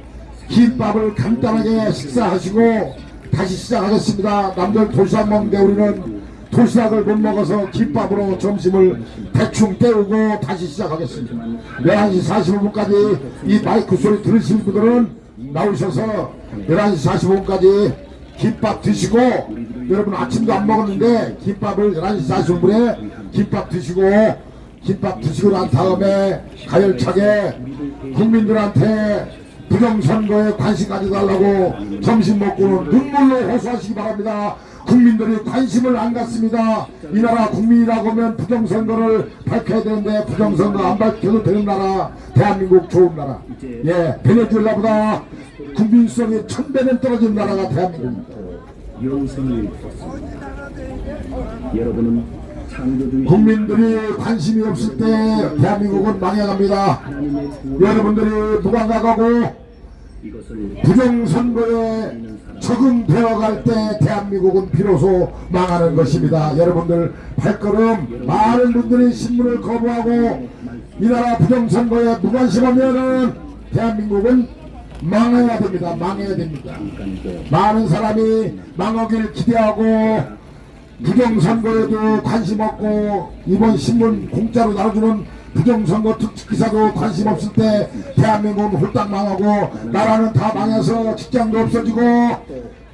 김밥을 간단하게 식사하시고 다시 시작하겠습니다. 남들 도시락 먹는데 우리는 도시락을 못 먹어서 김밥으로 점심을 대충 때우고 다시 시작하겠습니다. 11시 45분까지 이 마이크 소리 들으실 분들은 나오셔서 11시 45분까지 김밥 드시고 여러분 아침도 안 먹었는데 김밥을 11시 45분에 김밥 드시고 난 다음에 가열차게 국민들한테 부정선거에 관심 가져달라고 점심 먹고는 눈물로 호소하시기 바랍니다. 국민들이 관심을 안 갖습니다. 이 나라 국민이라고 하면 부정선거를 밝혀야 되는데 부정선거 안 밝혀도 되는 나라 대한민국 좋은 나라. 예, 베네수엘라보다 국민성이 1000배는 떨어진 나라가 대한민국입니다. 영생을 줬습니다. 여러분은 창조주이신 국민들이 관심이 없을 때 대한민국은 망해갑니다. 하나님의 여러분들이 무감각하고 이것을 부정선거에 적응되어갈 때 대한민국은 비로소 망하는 것입니다. 여러분들 발걸음 많은 분들이 신문을 거부하고 이 나라 부정선거에 무관심하면은 대한민국은 망해야 됩니다. 망해야 됩니다. 많은 사람이 망하기를 기대하고 부정선거에도 관심 없고 이번 신문 공짜로 나눠주는 부정선거 특집 기사도 관심 없을 때 대한민국은 홀딱 망하고 나라는 다 망해서 직장도 없어지고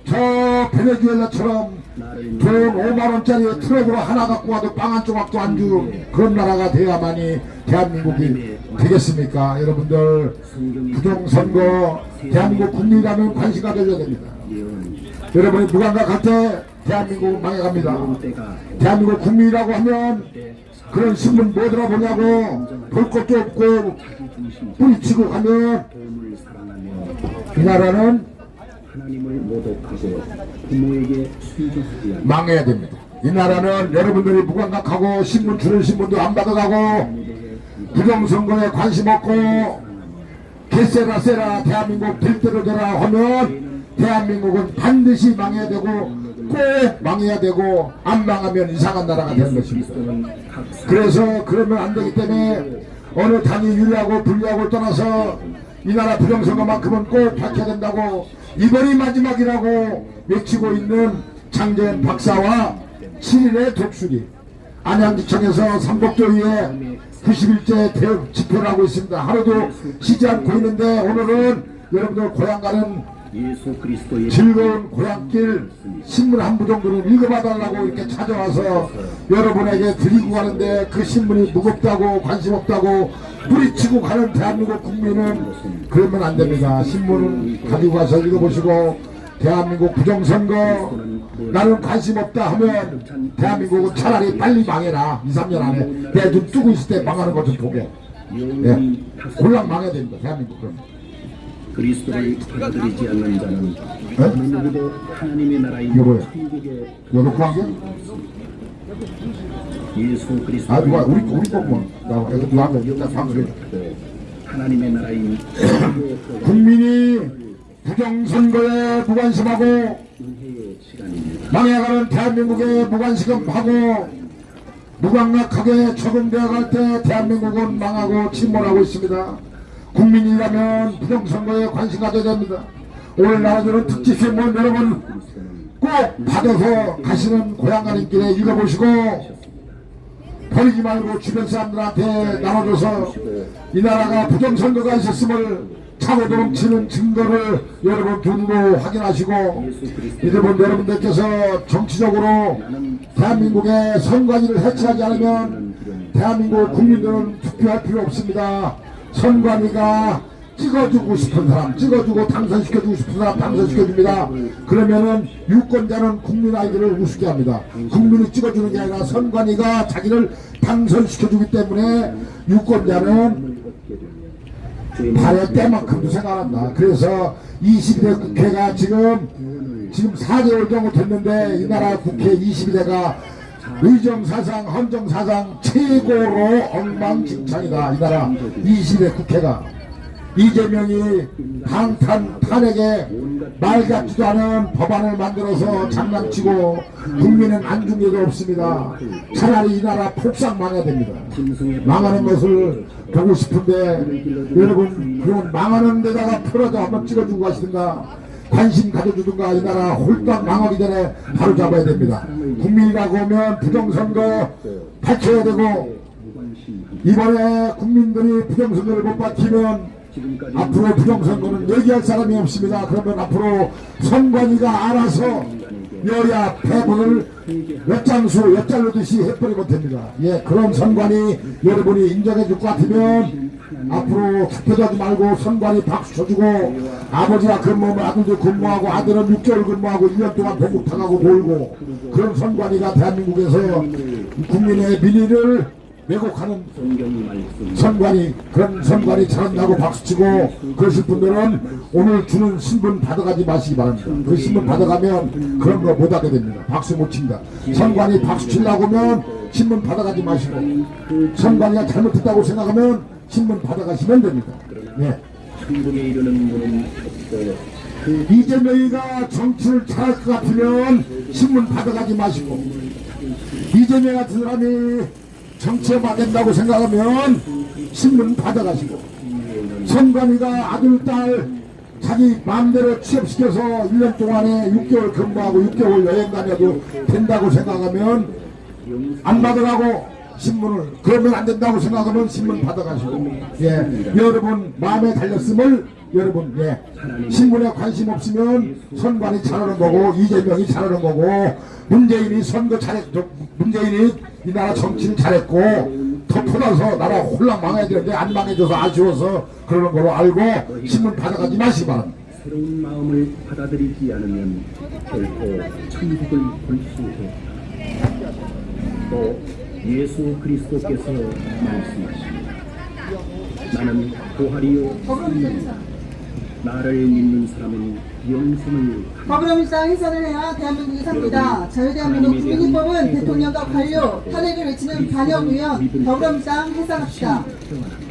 저 베네수엘라처럼 돈 5만원짜리 트럭으로 하나 갖고 와도 빵 한 조각도 안 주 그런 나라가 돼야만이 대한민국이 되겠습니까? 여러분들 부정선거 대한민국 국민이라면 관심 가져줘야 됩니다. 여러분이 무감각할 때 대한민국은 망해갑니다. 대한민국 국민이라고 하면 그런 신문 뭐 들어보냐고 볼 것도 없고 뿌리치고 가면 이 나라는 하나님을 모독하고 부모에게 순종하지 않는 망해야 됩니다. 이 나라는 여러분들이 무감각하고 신문 주는 신문도 안 받아가고 부정선거에 관심 없고 개세라 세라 대한민국 될 대로 되라 하면 대한민국은 반드시 망해야 되고 꼭 망해야 되고 안 망하면 이상한 나라가 되는 것입니다. 그래서 그러면 안 되기 때문에 어느 당이 유리하고 불리하고 떠나서 이 나라 부정선거만큼은 꼭 밝혀야 된다고 이번이 마지막이라고 외치고 있는 장재현 박사와 7일의 독수리 안양지청에서 삼복조위에 90일째 대응 집회를 하고 있습니다. 하루도 쉬지 않고 있는데 오늘은 여러분들 고향 가는 예수 그리스도의 즐거운 고향길 신문 한 부 정도를 읽어봐달라고 이렇게 찾아와서 여러분에게 드리고 가는데 그 신문이 무겁다고 관심 없다고 뿌리치고 가는 대한민국 국민은 그러면 안 됩니다. 신문은 가지고 가서 읽어보시고 대한민국 부정선거 나는 관심 없다 하면 대한민국은 차라리 빨리 망해라. 2, 3년 안에 내 눈 뜨고 있을 때 망하는 것 좀 보게. 예. 골랑 망해야 됩니다. 대한민국은. 그리스도를 받아들이지 않는 자는 어느 누구도 하나님의 나라인 이거 뭐야? 천국에 이거 놓고 한 게? 예수 그리스도 아 누가 우리 거뭐 나 애들 누가 한번 일단 방송해. 하나님의 나라인 천국에 국민이 부정선거에 무관심하고 은혜의 시간입니다. 망해가는 대한민국에 무관심하고 무감각하게 적응되어갈 때 대한민국은 망하고 침몰하고 있습니다. 국민이라면 부정선거에 관심 가져야 됩니다. 오늘 나눠주는 특집신문 여러분 꼭 받아서 가시는 고향 가는 길에 읽어보시고 버리지 말고 주변 사람들한테 나눠줘서 이 나라가 부정선거가 있었음을 차고 넘치는 증거를 여러분 눈으로 확인하시고 여러분들께서 정치적으로 대한민국의 선관위를 해체하지 않으면 대한민국 국민들은 투표할 필요 없습니다. 선관위가 찍어주고 싶은 사람 찍어주고 당선시켜주고 싶은 사람 당선시켜줍니다. 그러면은 유권자는 국민 아이디를 우습게 합니다. 국민이 찍어주는 게 아니라 선관위가 자기를 당선시켜주기 때문에 유권자는 발의 때만큼도 생각한다. 그래서 22대 국회가 지금 4개월 정도 됐는데 이 나라 국회 22대가 의정사상 헌정사상 최고로 엉망진창이다. 이 나라 22대 국회가 이재명이 탄핵에 말 같지도 않은 법안을 만들어서 장난치고 국민은 안중에도 없습니다. 차라리 이 나라 폭삭 망해야 됩니다. 망하는 것을 보고 싶은데 여러분 그런 망하는 데다가 표라도 한번 찍어주고 가시든가 관심 가져주든가 이 나라 홀딱 망하기 전에 바로 잡아야 됩니다. 국민이라고 하면 부정선거 밝혀야 되고 이번에 국민들이 부정선거를 못 밝히면 앞으로 부정선거는 얘기할 사람이 없습니다. 그러면 앞으로 선관위가 알아서 여야 패분을 엿자르듯이 해버리면 됩니다. 예, 그런 선관위 여러분이 인정해 줄 것 같으면 앞으로 투표도 하지 말고 선관위 박수 쳐주고 아버지가 근무하면 아들도 근무하고 아들은 6개월 근무하고 1년 동안 동국탕하고 놀고 그런 선관위가 대한민국에서 국민의 민의를 왜곡하는 선관위 그런 선관위 잘한다고 박수치고 그러실 분들은 오늘 주는 신분 받아가지 마시기 바랍니다. 그 신분 받아가면 그런 거 못하게 됩니다. 박수 못 칩니다. 선관위 박수 치려고 하면 신분 받아가지 마시고 선관위가 잘못했다고 생각하면 신분 받아가시면 됩니다. 네. 이재명이가 정치를 잘할 것 같으면 신문 받아가지 마시고 이재명 같은 사람이 정치에 맞는다고 생각하면 신문 받아가시고 선관위가 아들 딸 자기 마음대로 취업시켜서 1년 동안에 6개월 근무하고 6개월 여행 다녀도 된다고 생각하면 안 받아가고 신문을 그러면 안 된다고 생각하면 신문 받아가시고 예 여러분 마음에 달렸음을 여러분 예 신문에 관심 없으면 선관위 잘하는 거고 이재명이 잘하는 거고 문재인이 선거 잘했고 문재인이 이 나라 정치를 잘했고 덮어놔서 나라 홀랑 망해야 되는데 안 망해줘서 아쉬워서 그러는 걸로 알고 신문 받아가지 마시기 바랍니다. 새로운 마음을 받아들이지 않으면 결코 천국을 볼 수 없다. 또 예수 그리스도께서 말씀하십니다. 나는 부활이요 생명이다. 나를 믿는 사람은 영생을 더불어민주당 해산을 해야 대한민국이 삽니다. 자유대한민국 국민법은 대통령과 관료, 탄핵을 외치는 반역의원 더불어민주당 해산합시다.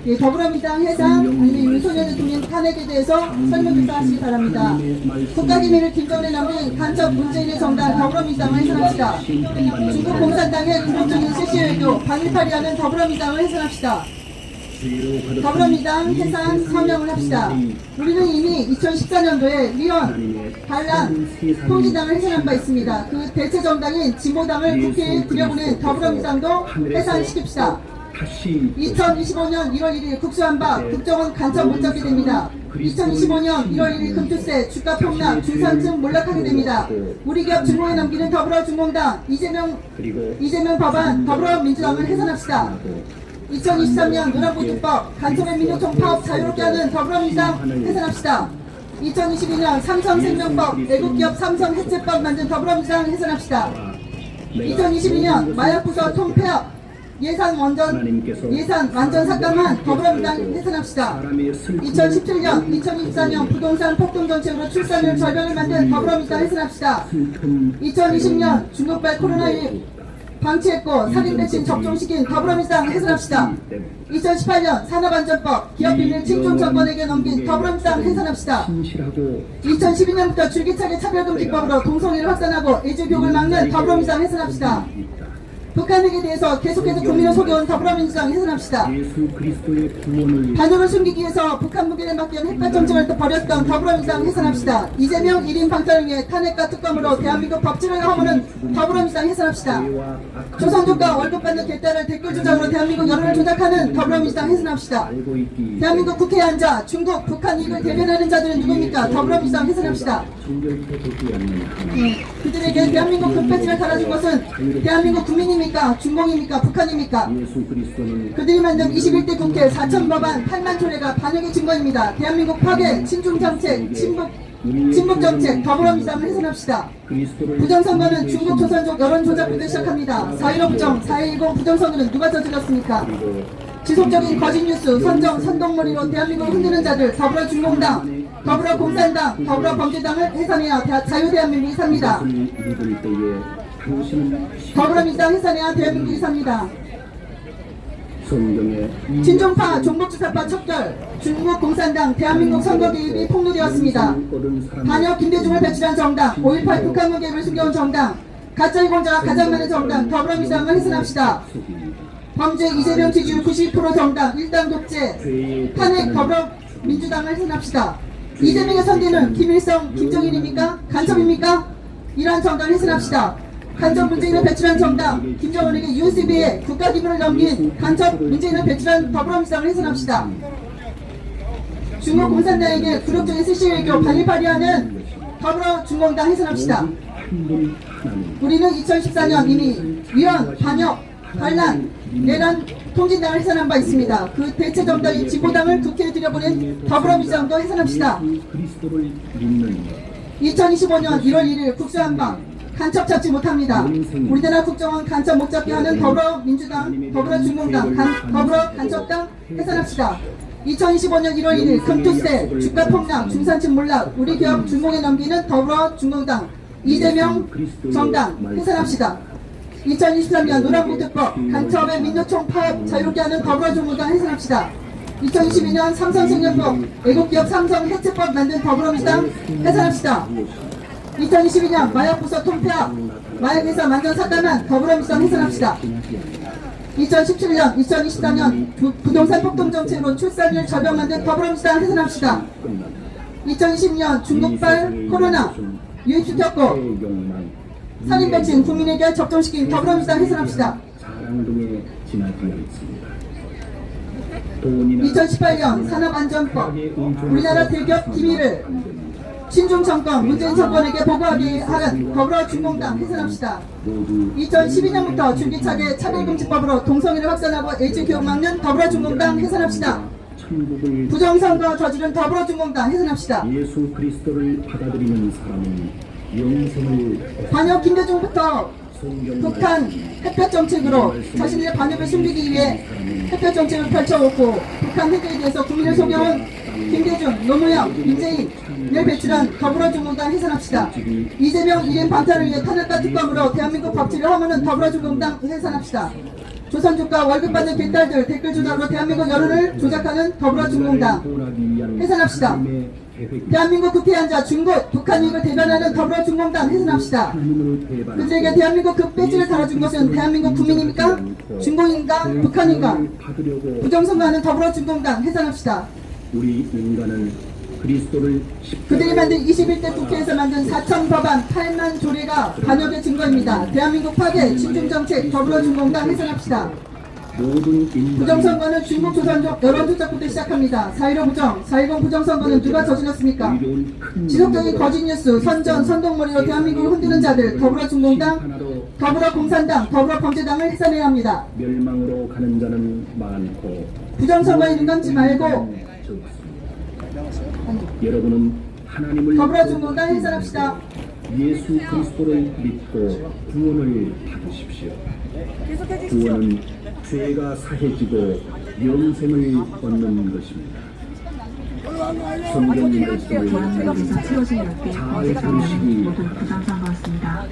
예, 더불어민주당 해산 아니면 윤석열 대통령 탄핵에 대해서 설명 좀 하시기 바랍니다. 국가기밀을 김정은에 넘긴 간첩 문재인의 정당 더불어민주당을 해산합시다. 중국 공산당의 굴욕적인 실시외교 반일파리하는 더불어민주당을 해산합시다. 더불어민주당 해산 서명을 합시다. 우리는 이미 2014년도에 위원, 반란, 통진당을 해산한 바 있습니다. 그 대체 정당인 진보당을 국회에 들여보낸 더불어민주당도 해산시킵시다. 2025년 1월 1일 국수한 바 국정원 간첩 못 잡게 됩니다. 2025년 1월 1일 금투세, 주가 폭락, 중산층 몰락하게 됩니다. 우리 기업 중공에 넘기는 더불어중공당, 이재명 법안, 더불어민주당을 해산합시다. 2023년 노란보증법, 간첩의 민요총 파업 자유롭게 하는 더불어민주당 해산합시다. 2022년 삼성생명법, 외국기업 삼성 해체법 만든 더불어민주당 해산합시다. 2022년 마약부서 통폐합, 예산 완전 삭감한 더불어민주당 해산합시다. 2017년, 2024년 부동산 폭등 정책으로 출산율 절벽을 만든 더불어민주당 해산합시다. 2020년 중국발 코로나19 방치했고 살인 백신 접종시킨 더불어민주당 해산합시다. 2018년 산업안전법 기업비밀 칭송 정권에게 넘긴 더불어민주당 해산합시다. 2012년부터 줄기차게 차별금지법으로 동성애를 확산하고 애주교육을 막는 더불어민주당 해산합시다. 북한에게 대해서 계속해서 국민을 속여온 더불어민주당 해산합시다. 반역을 숨기기 위해서 북한 무기를 맡겨온 핵발 정책을 벌였던 더불어민주당 해산합시다. 이재명 1인 방탄을 위해 탄핵과 특검으로 대한민국 법치를 허무는 더불어민주당 해산합시다. 조선족과 월급 받는 개딸을 댓글 조작으로 대한민국 여론을 조작하는 더불어민주당 해산합시다. 대한민국 국회에 앉아 중국, 북한 이익을 대변하는 자들은 누굽니까? 더불어민주당 해산합시다. 그들에게 대한민국 금배지를 달아준 것은 대한민국 국민입니까? 중공입니까? 북한입니까? 그들이 만든 21대 국회 4천 법안 8만 조례가 반역의 증거입니다. 대한민국 파괴, 친중정책, 친북정책, 더불어민주당을 해산합시다. 부정선거는 중국 조선족 여론조작부터 시작합니다. 4.15 부정, 4.10 부정선거는 누가 저질렀습니까? 지속적인 거짓 뉴스, 선정, 선동머리로 대한민국을 흔드는 자들, 더불어중공당, 더불어공산당, 더불어범죄당을 해산해야 자유대한민국이 삽니다. 더불어민주당 해산해야 대한민국이 삽니다. 친중파, 종북주사파 척결, 중국 공산당, 대한민국 선거 개입이 폭로되었습니다. 반역 김대중을 배출한 정당, 5.18 북한군 개입을 숨겨온 정당, 가짜 유공자가 가장 많은 정당, 더불어민주당을 해산합시다. 범죄 이재명 지지율 90% 정당, 일당 독재, 탄핵 더불어민주당을 해산합시다. 이재명의 선대는 김일성, 김정일입니까? 간첩입니까? 이러한 정당을 해산합시다. 간첩 문재인을 배출한 정당, 김정은에게 USB에 국가기밀을 넘긴 간첩 문재인을 배출한 더불어민주당을 해산합시다. 중국 공산당에게 굴욕적인 스시 외교 반일파리하는 더불어중공당 해산합시다. 우리는 2014년 이미 위헌, 반역, 반란, 내란 통진당을 해산한 바 있습니다. 그 대체 정당인 진보당을 국회에 들여보낸 더불어민주당도 해산합시다. 2025년 1월 1일 국수한방 간첩 잡지 못합니다. 우리나라 국정원 간첩 못 잡게 하는 더불어민주당, 더불어중공당, 더불어 간첩당 해산합시다. 2025년 1월 1일 금투세, 주가 폭락, 중산층 몰락, 우리 기업 중공에 넘기는 더불어중공당, 이재명 정당 해산합시다. 2023년 노란봉투법, 간첩의 민노총 파업 자유롭게 하는 더불어중공당 해산합시다. 2022년 삼성생명법, 애국기업 삼성 해체법 만든 더불어민주당 해산합시다. 2022년 마약부서 통폐합, 마약회사 만전 삭감한 더불어민주당 해산합시다. 2017년, 2024년 부동산 폭등정책으로 출산율 절벽 만든 더불어민주당 해산합시다. 2020년 중국발 코로나 유입시켰고 살인백신 국민에게 접종시킨 더불어민주당 해산합시다. 2018년 산업안전법, 우리나라 대기업 기밀을 친중 정권, 문재인 정권에게 보고하게 하는 더불어중공당 해산합시다. 2012년부터 줄기차게 차별금지법으로 동성애를 확산하고 에이즈 교육 막는 더불어중공당 해산합시다. 부정선거 저지른 더불어중공당 해산합시다. 예수 그리스도를 받아들이는 사람은 영생을 반역 김대중부터 북한 햇볕 정책으로 자신의 반역을 숨기기 위해 햇볕 정책을 펼쳐오고 북한 핵에 대해서 국민을 속여온 김대중, 노무현, 문재인을 배출한 더불어중공당 해산합시다. 이재명 1인 방탄을 위해 탄핵과 특검으로 대한민국 법치를 허무는 더불어중공당 해산합시다. 조선주가 월급 받는 개딸들 댓글 조작으로 대한민국 여론을 조작하는 더불어중공당 해산합시다. 대한민국 국회에 앉아 중국, 북한 이익을 대변하는 더불어중공당 해산합시다. 그들에게 대한민국 그 배지를 달아준 것은 대한민국 국민입니까? 중공인가? 북한인가? 부정선거하는 더불어중공당 해산합시다. 우리 인간은 그리스도를 그들이 만든 21대 국회에서 만든 4천 법안 8만 조례가 반역의 증거입니다. 대한민국 파괴, 친중정책, 더불어중공당 해산합시다. 부정선거는 중국 조선족 여론조작부터 시작합니다. 4.15 부정, 4.10 부정선거는 누가 저질렀습니까? 지속적인 거짓 뉴스, 선전, 선동머리로 대한민국을 흔드는 자들, 더불어중공당, 더불어공산당, 더불어범죄당을 해산해야 합니다. 멸망으로 가는 자는 많고 부정선거에 눈 감지 말고 여러분은 하나님을 더불어중공당 해산합시다. 예수 그리스도를 믿고 구원을 받으십시오. 계속해 주십시오. 구원은 죄가 사해지고 영생을 얻는 것입니다. 성경 말씀을 대한민국에서 치러진 10개 범죄 사건은 모두 부정선거였습니다.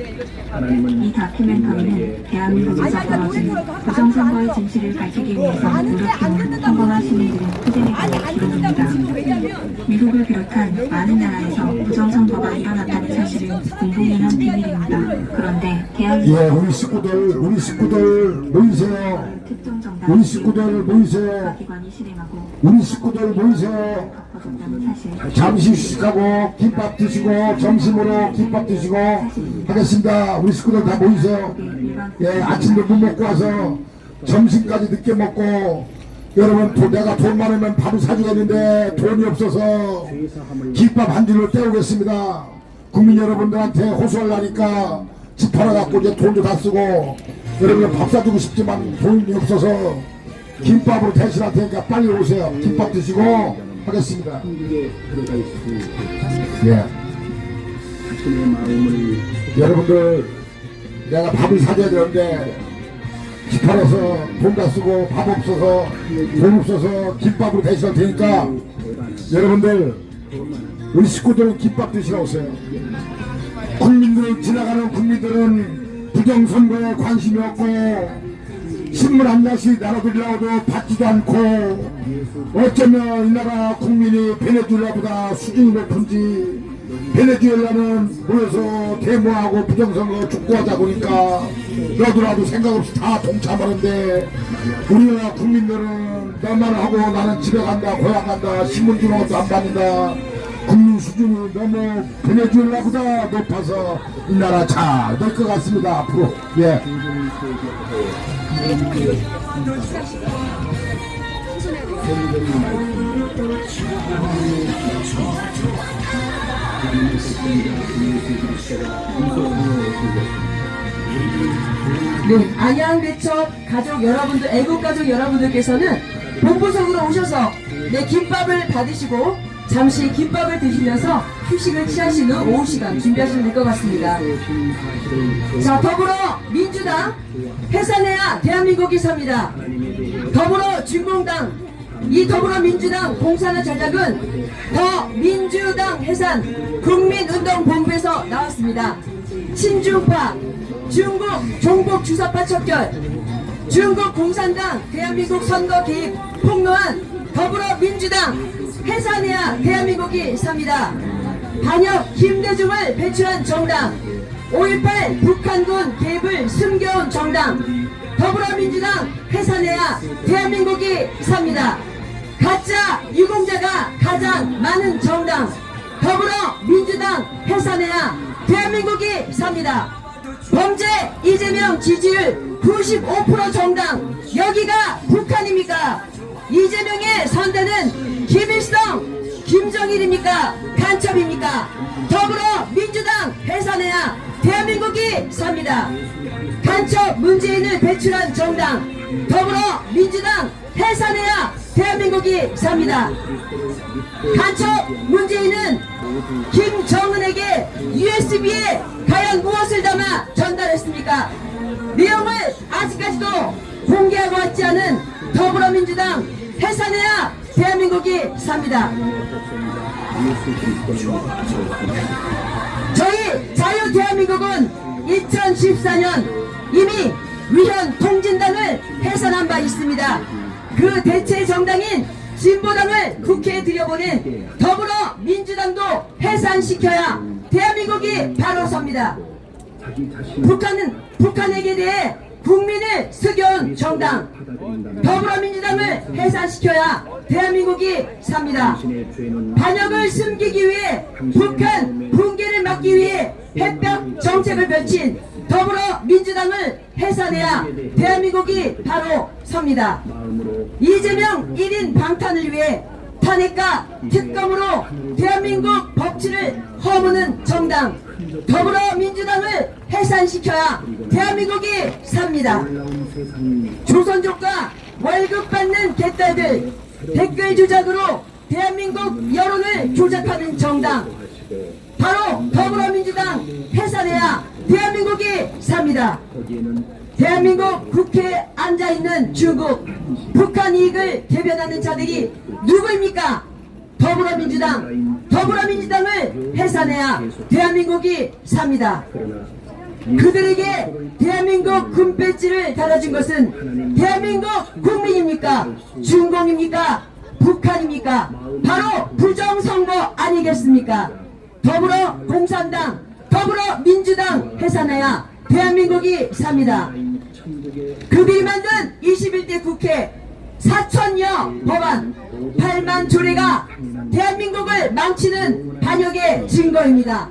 이 다큐멘터리는 대한민국에서 벌어진 부정선거의 진실을 밝히기 위해서 노력해온 평범한 시민들의 투쟁의 기록입니다. 미국을 비롯한 많은 나라에서 부정선거가 일어났다는 사실을 공공연한 비밀입니다. 그런데 대한민국 예, 우리 식구들 모이세요. 특정 정당 우리 식구들 모이세요. 기관이 실행하고 우리 식구들 모이세요. 덮어줬다는 사실. 잠시 휴식하고 김밥 드시고 점심으로 김밥 드시고 하겠습니다. 우리 식구들 다 모이세요. 예, 아침도 못 먹고 와서 점심까지 늦게 먹고 여러분 내가 돈 많으면 밥을 사주겠는데 돈이 없어서 김밥 한 줄로 때우겠습니다. 국민 여러분들한테 호소를 하니까 집 팔아갖고 이제 돈도 다 쓰고 여러분 밥 사주고 싶지만 돈이 없어서 김밥으로 대신할 테니까 빨리 오세요. 김밥 드시고 하겠습니다. 한국에 들어가 있을 예. 자신의 마음을 여러분들 내가 밥을 사줘야 되는데 기팔아서 돈 다 쓰고 밥 없어서 돈 없어서 김밥으로 대신할 테니까 여러분들 우리 식구들은 김밥 드시라고 써요. 국민들 지나가는 국민들은 부정선거에 관심이 없고 신문 한 장씩 나눠드리려고도 받지도 않고 어쩌면 이 나라 국민이 베네수엘라보다 수준이 높은지 베네수엘라는 모여서 데모하고 부정선거 촉구하다 보니까 너도나도 생각 없이 다 동참하는데 우리나라 국민들은 너만 하고 나는 집에 간다 고향 간다 신문 주는 것도 안 받는다. 국민 수준이 너무 베네수엘라보다 높아서 이 나라 잘 될 것 같습니다. 앞으로 예. 네, 안양대첩 가족 여러분들, 애국가족 여러분들께서는 본부석으로 오셔서 네, 김밥을 받으시고 잠시 김밥을 드시면서 휴식을 취하신 후 오후 시간 준비하시면 될 것 같습니다. 자, 더불어민주당 해산해야 대한민국이 삽니다. 더불어진공당 이 더불어민주당 공산화 전략은 더민주당 해산 국민운동본부에서 나왔습니다. 친중파 중국 종북 주사파 척결 중국 공산당 대한민국 선거 개입 폭로한 더불어민주당 해산해야 대한민국이 삽니다. 반역 김대중을 배출한 정당 5.18 북한군 개입을 숨겨온 정당 더불어민주당 해산해야 대한민국이 삽니다. 가짜 유공자가 가장 많은 정당 더불어민주당 해산해야 대한민국이 삽니다. 범죄 이재명 지지율 95% 정당 여기가 북한입니까? 이재명의 선대는 김일성 김정일입니까? 간첩입니까? 더불어민주당 해산해야 대한민국이 삽니다. 간첩 문재인을 배출한 정당 더불어민주당 해산해야 대한민국이 삽니다. 간첩 문재인은 김정은에게 USB에 과연 무엇을 담아 전달했습니까? 내용을 아직까지도 공개하고 있지 않은 더불어민주당 해산해야 대한민국이 삽니다. 저희 자유대한민국은 2014년 이미 위현 통진당을 해산한 바 있습니다. 그 대체 정당인 진보당을 국회에 들여보낸 더불어민주당도 해산시켜야 대한민국이 바로 섭니다. 북한에게 대해 국민을 속여온 정당 더불어민주당을 해산시켜야 대한민국이 삽니다. 반역을 숨기기 위해 북한 붕괴를 막기 위해 햇볕 정책을 펼친 더불어민주당을 해산해야 대한민국이 바로 섭니다. 이재명 1인 방탄을 위해 탄핵과 특검으로 대한민국 법치를 허무는 정당 더불어민주당을 해산시켜야 대한민국이 삽니다. 조선족과 월급 받는 개딸들 댓글 조작으로 대한민국 여론을 조작하는 정당 바로 더불어민주당 해산해야 대한민국이 삽니다. 대한민국 국회에 앉아있는 중국 북한 이익을 대변하는 자들이 누구입니까? 더불어민주당을 해산해야 대한민국이 삽니다. 그들에게 대한민국 금배지를 달아준 것은 대한민국 국민입니까? 중공입니까? 북한입니까? 바로 부정선거 아니겠습니까? 더불어공산당, 더불어민주당 해산해야 대한민국이 삽니다. 그들이 만든 21대 국회 4천여 법안 8만 조례가 대한민국을 망치는 반역의 증거입니다.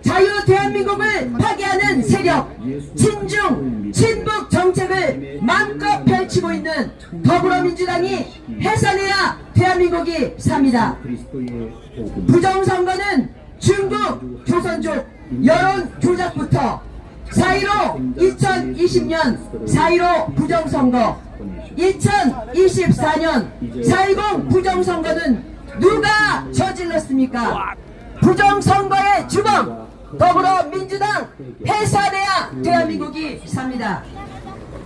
자유 대한민국을 파괴하는 세력 친중 친북 정책을 마음껏 펼치고 있는 더불어민주당이 해산해야 대한민국이 삽니다. 부정선거는 중국 조선족 여론 조작부터 4.15 2020년 4.15 부정선거 2024년 4.10 부정선거는 누가 저질렀습니까? 부정선거의 주범 더불어민주당 해산해야 대한민국이 삽니다.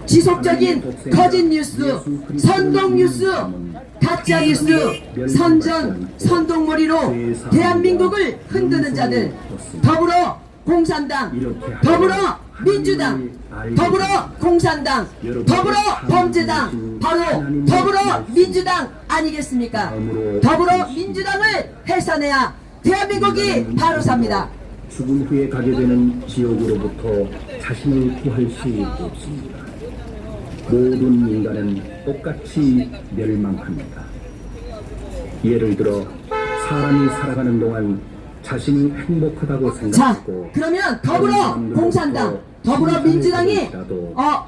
지속적인 거짓 뉴스, 선동 뉴스, 가짜 뉴스, 선전, 선동머리로 대한민국을 흔드는 자들, 더불어 공산당, 더불어 민주당, 더불어 공산당, 더불어 범죄당, 바로 더불어 민주당 아니겠습니까? 더불어 민주당을 해산해야 대한민국이 바로 삽니다. 죽은 후에 가게 되는 지옥으로부터 자신을 구할 수 없습니다. 모든 인간은 똑같이 멸망합니다. 예를 들어 사람이 살아가는 동안 자신이 행복하다고 자, 생각하고 그러면 더불어 공산당, 더불어 민주당이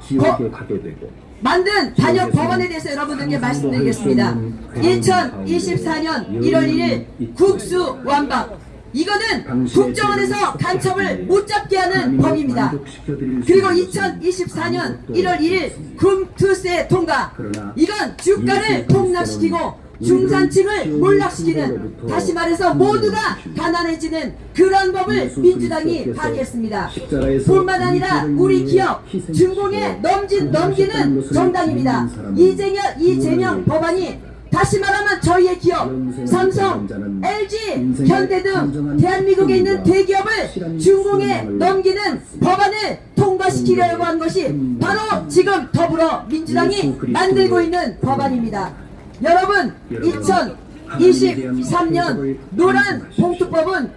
지옥에 가게 되고 만든 단역 법안에 대해서 여러분들께 말씀드리겠습니다. 2024년 1월 1일 국수 완박. 이거는 국정원에서 간첩을 못 잡게 하는 법입니다. 그리고 2024년 1월 1일 금투세 통과. 이건 주가를 폭락시키고 중산층을 몰락시키는, 다시 말해서 모두가 가난해지는 그런 법을 민주당이 발의했습니다. 뿐만 아니라 우리 기업 중공에 넘기는 정당입니다. 이재명 법안이, 다시 말하면 저희의 기업 삼성, LG, 현대 등 대한민국에 있는 대기업을 중공에 넘기는 법안을 통과시키려고 한 것이 바로 지금 더불어민주당이 만들고 있는 법안입니다. 여러분, 2023년 노란 봉투법은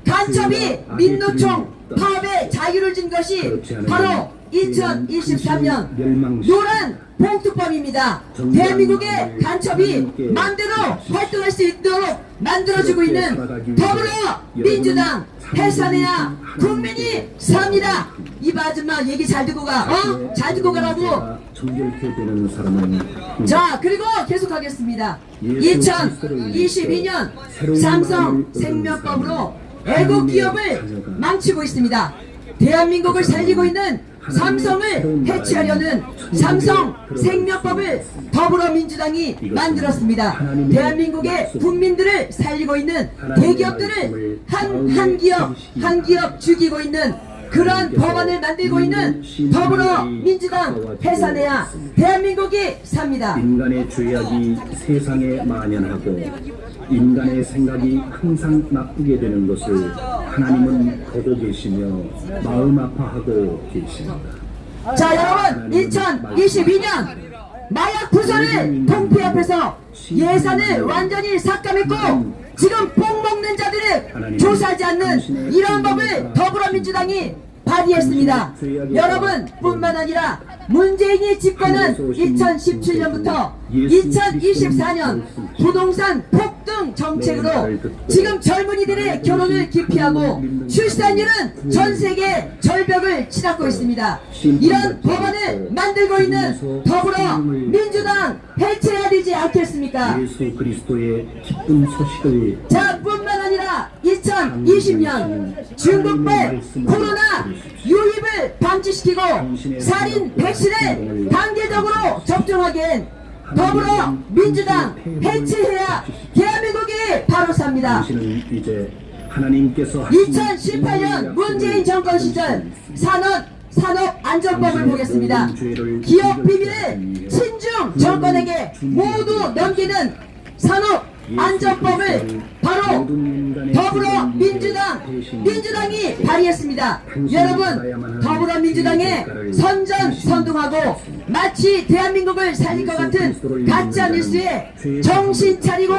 간첩이 민노총 파업에 자유를 준 것이 바로 2023년 노란 봉투법입니다. 대한민국의 간첩이 마음대로 활동할 수 있도록 만들어주고 있는 더불어민주당 해산해야 국민이 삽니다. 이 아줌마 얘기 잘 듣고 가. 잘 듣고 가라고. 자, 그리고 계속하겠습니다. 2022년 삼성 생명법으로 애국 기업을 망치고 있습니다. 대한민국을 살리고 있는 삼성을 해치하려는 삼성 생명법을 더불어민주당이 만들었습니다. 대한민국의 국민들을 살리고 있는 대기업들을 한 기업 죽이고 있는 그런 법안을 만들고 있는 더불어민주당 해산해야 대한민국이 삽니다. 인간의 죄악이 세상에 만연하고 인간의 생각이 항상 나쁘게 되는 것을 하나님은 보고 계시며 마음 아파하고 계십니다. 자, 여러분, 2022년 마약 부서를 통폐 앞에서 예산을 완전히 삭감했고 지금 뽕 먹는 자들을 조사하지 않는 이런 법을 더불어민주당이 발의했습니다. 여러분 뿐만 아니라 문재인이 집권한 2017년부터 2024년 부동산 폭등 정책으로 지금 젊은이들의 결혼을 기피하고 출산율은 전 세계 절벽을 치닫고 있습니다. 이런 법안을 만들고 있는 더불어민주당 해체해야 되지 않겠습니까? 예수 그리스도의 기쁜 소식을 자, 뿐만 아니라 2020년 중국발 코로나 유입을 방지시키고 살인 백신을 단계적으로 접종하게 한 더불어민주당 해체해야 대한민국이 바로 삽니다. 2018년 문재인 정권 시절 산업안전법을 보겠습니다. 기업 비밀을 친중 정권에게 모두 넘기는 산업안전법을 바로 민주당이 발의했습니다. 여러분, 더불어민주당의 선전선동하고 마치 대한민국을 살릴 것 같은 가짜 뉴스에 정신 차리고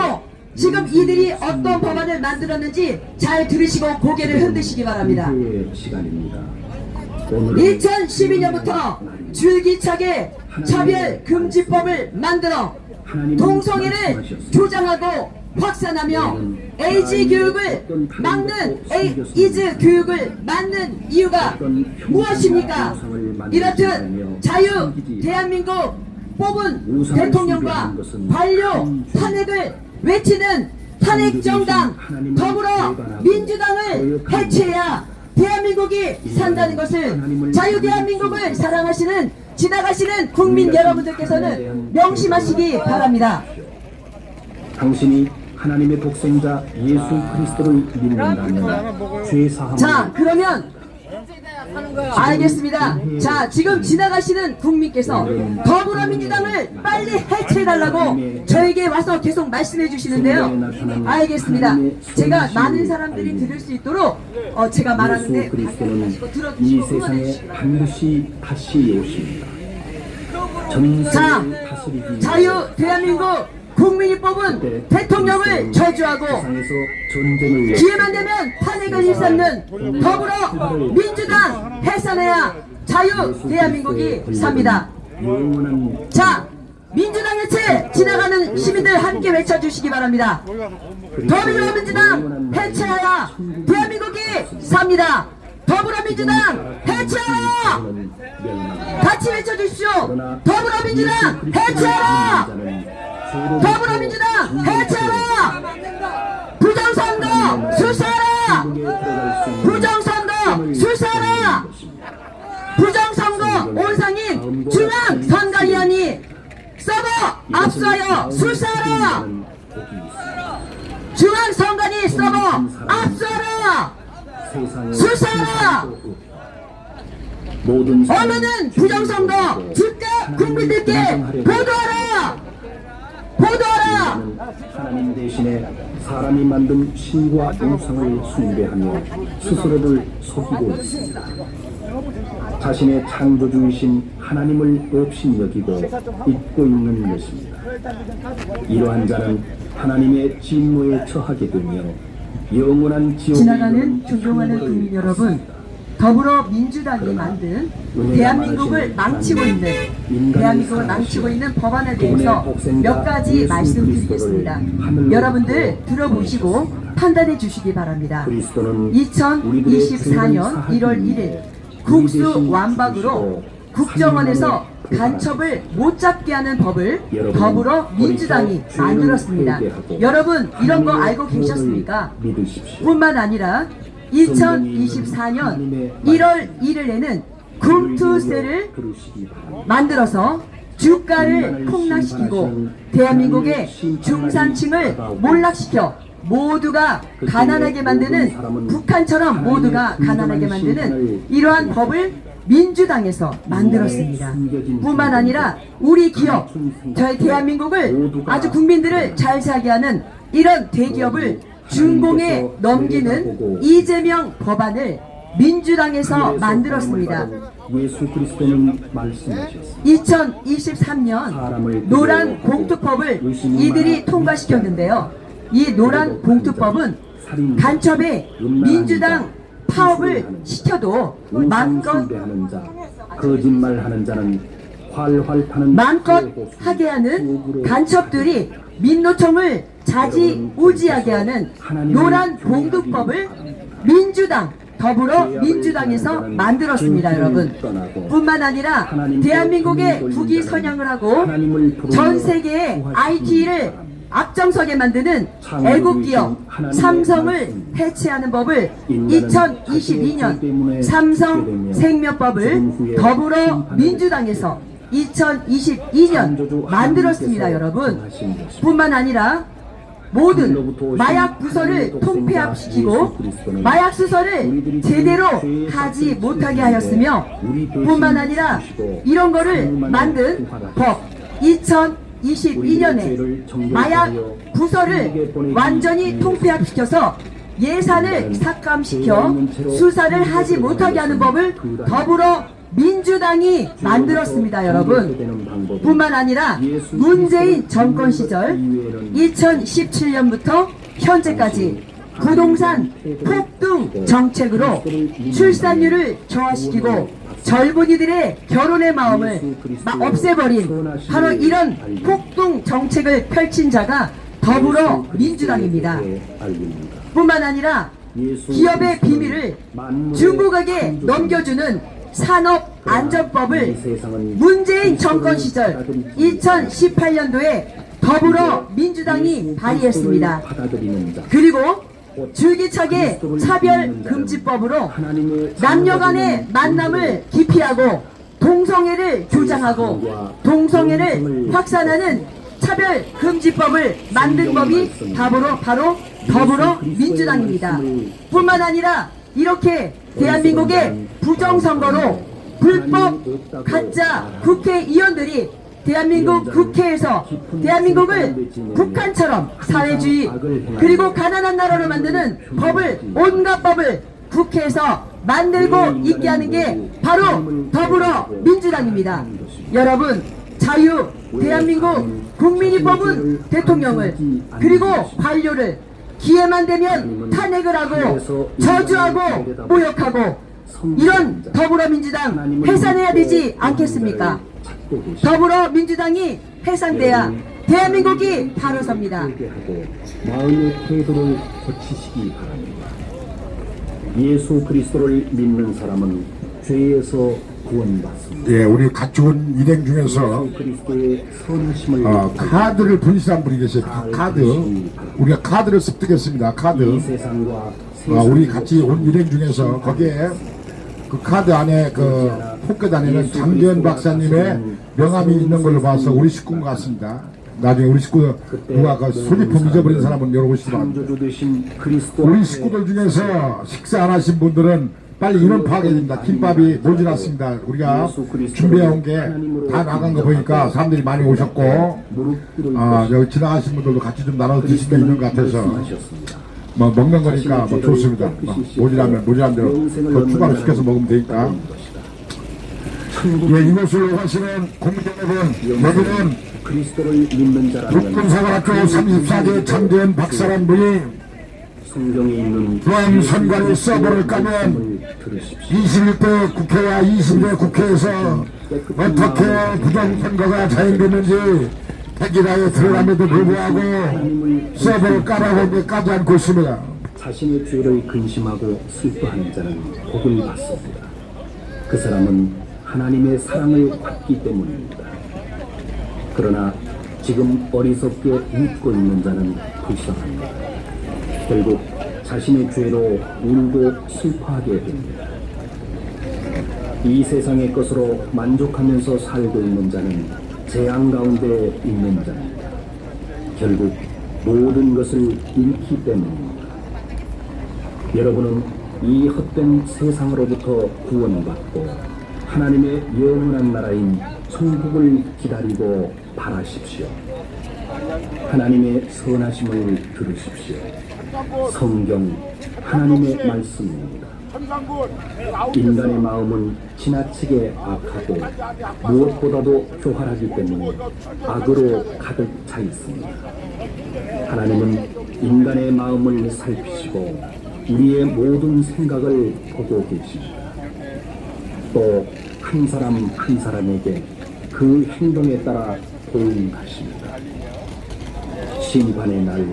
지금 이들이 어떤 법안을 만들었는지 잘 들으시고 고개를 흔드시기 바랍니다. 2012년부터 줄기차게 차별금지법을 만들어 동성애를 조장하고 확산하며 에이즈 교육을 막는 교육을 막는 이유가 무엇입니까? 이렇듯 자유 대한민국 뽑은 대통령과 관료 탄핵을 외치는 탄핵정당 더불어민주당을 해체해야 대한민국이 산다는 것을 자유 대한민국을 사랑하시는 지나가시는 국민 여러분들께서는 명심하시기 바랍니다. 당신이 하나님의 독생자 예수 그리스도를 믿는다면 죄 사함을 자, 그러면 알겠습니다. 자, 지금 지나가시는 국민께서 더불어민주당을 빨리 해체해달라고 저에게 와서 계속 말씀해 주시는데요. 알겠습니다. 제가 많은 사람들이 들을 수 있도록 제가 말하는데 예수 그리스도는 이 들어주시고 응원해 세상에 주시기 바랍니다. 반드시 다시 오십니다. 전 자, 세계를 다스리기 자유 대한민국 국민이 뽑은 대통령을 저주하고 세상에서 전쟁을 기회만 되면 탄핵을 일삼는 더불어민주당 해산해야 자유 대한민국이 삽니다. 영원한 자, 민주당 해체 지나가는 시민들 함께 외쳐주시기 바랍니다. 더불어민주당 해체하여 대한민국이 삽니다. 더불어민주당 해체하라! 같이 외쳐주십시오. 더불어민주당 해체하라! 더불어민주당 해체하라! 부정선거 수사하라! 부정선거 수사하라! 부정선거 온상인 중앙선거위원회 서버 압수하여 수사하라! 중앙선관위 서버 압수하라! 수사하라! 모든 언론은 부정선거 즉각 국민들께 보도하라! 보도하라! 하나님 대신에 사람이 만든 신과 우상을 숭배하며 스스로를 속이고 있습니다. 자신의 창조주이신 하나님을 업신여기고 잊고 있는 것입니다. 이러한 자는 하나님의 진노에 처하게 되며 영원한 지옥에 지나가는 이르는 존경하는 천국을 국민 여러분, 받습니다. 더불어민주당이 만든 대한민국을 망치고 있는 법안에 대해서 몇 가지 말씀드리겠습니다. 여러분들 들어보시고 판단해 주시기 바랍니다. 2024년 1월 1일 국수 완박으로 국정원에서 간첩을 못 잡게 하는 법을 더불어민주당이 만들었습니다. 여러분 이런 거 알고 계셨습니까? 뿐만 아니라 2024년 1월 1일에는 금투세를 만들어서 주가를 폭락시키고 대한민국의 중산층을 몰락시켜 모두가 가난하게 만드는, 북한처럼 모두가 가난하게 만드는 이러한 법을 민주당에서 만들었습니다. 뿐만 아니라 우리 기업, 저희 대한민국을 아주 국민들을 잘 살게 하는 이런 대기업을 준공에 넘기는 이재명 법안을 민주당에서 만들었습니다. 예수 그리스도는 말씀하셨습니다. 2023년 노란 봉투법을 이들이 통과시켰는데요. 이 노란 봉투법은 간첩에 민주당 파업을 시켜도 마음껏 거짓말하는 자는 활활 타는 마음껏 하게 하는 간첩들이 민노총을 자지우지하게 하는 노란 봉투법을 민주당, 더불어민주당에서 만들었습니다, 여러분. 뿐만 아니라 대한민국의 국위 선양을 하고 전 세계의 IT를 앞장서게 만드는 애국기업 삼성을 해체하는 법을 2022년 삼성생명법을 더불어민주당에서 2022년 만들었습니다, 여러분. 뿐만 아니라 모든 마약 부서를 통폐합시키고 마약 수사를 제대로 하지 못하게 하였으며, 뿐만 아니라 이런 거를 만든 법 2022년에 마약 부서를 완전히 통폐합시켜서 예산을 삭감시켜 수사를 하지 못하게 하는 법을 더불어민주당이 만들었습니다, 여러분. 뿐만 아니라 문재인 정권 시절 2017년부터 현재까지 부동산 폭등 정책으로 출산율을 저하시키고 젊은이들의 결혼의 마음을 없애버린 바로 이런 폭등 정책을 펼친 자가 더불어민주당입니다. 뿐만 아니라 기업의 비밀을 중국에게 넘겨주는 산업안전법을 문재인 정권 시절 2018년도에 더불어민주당이 발의했습니다. 그리고 줄기차게 차별금지법으로 남녀간의 만남을 기피하고 동성애를 조장하고 동성애를 확산하는 차별금지법을 만든 법이 바로 더불어민주당입니다. 뿐만 아니라 이렇게 대한민국의 부정선거로 불법 가짜 국회의원들이 대한민국 국회에서 대한민국을 북한처럼 사회주의 그리고 가난한 나라로 만드는 법을 온갖 법을 국회에서 만들고 있게 하는 게 바로 더불어민주당입니다. 여러분, 자유 대한민국 국민이 뽑은 대통령을 그리고 관료를 기회만 되면 탄핵을 하고 저주하고 모욕하고 이런 더불어민주당 해산해야 되지 않겠습니까? 더불어민주당이 해산돼야 대한민국이 바로 섭니다. 마음의 태도를 고치시기 바랍니다. 예수 그리스도를 믿는 사람은 죄에서 구원받습니다. 예, 우리 가축은 일행 중에서 예수 그리스도의 선하심을 카드를 분실한 분이 계세요. 카드. 우리가 카드를 습득했습니다. 이 카드. 세상과 우리 같이 온 일행 중에서 거기에 그 카드 안에 그 포켓 안에는 장재현 박사님의 명함이 있는 걸로 봐서 우리 식구인 것 같습니다. 나중에 우리 식구 누가 그 소지품 잊어버린 사람은 열어보시기 바랍니다. 창조주 되신 그리스도 우리 식구들 중에서 식사 안 하신 분들은 빨리 인원 파악해야 됩니다. 김밥이 모자랐습니다. 우리가 준비해온 게 다 나간 거 보니까 사람들이 많이 오셨고, 여기 지나가신 분들도 같이 좀 나눠 드실 게 있는 것 같아서, 뭐 먹는 거니까 뭐 좋습니다. 모자라면 모자란 대로 더 추가로 시켜서 먹으면 되니까. 예, 이곳을 오가시는 국민 여러분, 여기는 그리스도를 믿는 자라면 북군사관학교 34개 장재현 박사란 분이 성경에 있는 부안 선관위 서버를 까면 21대 국회와 22대 국회에서 어떻게 부정선거가 자행됐는지 백일하에 들어감에도 불구하고 서버를 까라고 까지 않고 있습니다. 자신의 죄를 근심하고 슬퍼하는 자는 복을 받습니다. 그 사람은 하나님의 사랑을 받기 때문입니다. 그러나 지금 어리석게 웃고 있는 자는 불쌍합니다. 결국 자신의 죄로 울고 슬퍼하게 됩니다. 이 세상의 것으로 만족하면서 살고 있는 자는 재앙 가운데 있는 자입니다. 결국 모든 것을 잃기 때문입니다. 여러분은 이 헛된 세상으로부터 구원받고 하나님의 영원한 나라인 천국을 기다리고 바라십시오. 하나님의 선하심을 들으십시오. 성경 하나님의 말씀입니다. 인간의 마음은 지나치게 악하고 무엇보다도 교활하기 때문에 악으로 가득 차 있습니다. 하나님은 인간의 마음을 살피시고 우리의 모든 생각을 보고 계십니다. 또 한 사람 한 사람에게 그 행동에 따라 보응하십니다. 심판의 날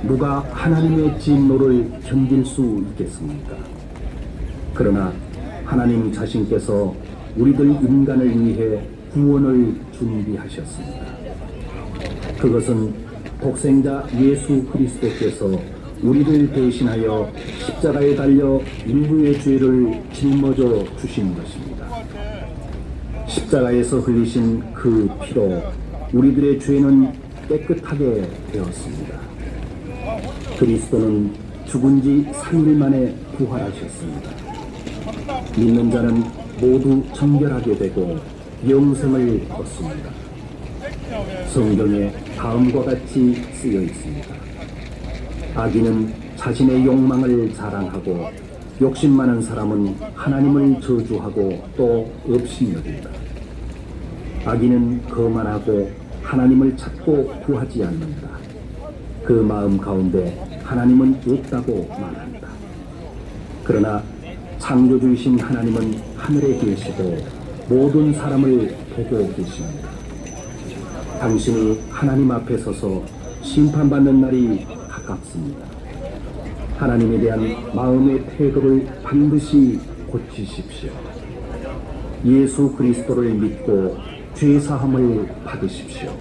누가 하나님의 진노를 견딜 수 있겠습니까? 그러나 하나님 자신께서 우리들 인간을 위해 구원을 준비하셨습니다. 그것은 독생자 예수 그리스도께서 우리를 대신하여 십자가에 달려 인류의 죄를 짊어져 주신 것입니다. 십자가에서 흘리신 그 피로 우리들의 죄는 깨끗하게 되었습니다. 그리스도는 죽은 지 3일 만에 부활하셨습니다. 믿는 자는 모두 정결하게 되고 영생을 얻습니다. 성경에 다음과 같이 쓰여 있습니다. 악인은 자신의 욕망을 자랑하고 욕심 많은 사람은 하나님을 저주하고 또 업신여긴다. 악인은 거만하고 하나님을 찾고 구하지 않는다. 그 마음 가운데 하나님은 없다고 말한다. 그러나 창조주이신 하나님은 하늘에 계시고 모든 사람을 보고 계십니다. 당신이 하나님 앞에 서서 심판받는 날이 가깝습니다. 하나님에 대한 마음의 태도를 반드시 고치십시오. 예수 그리스도를 믿고 죄사함을 받으십시오.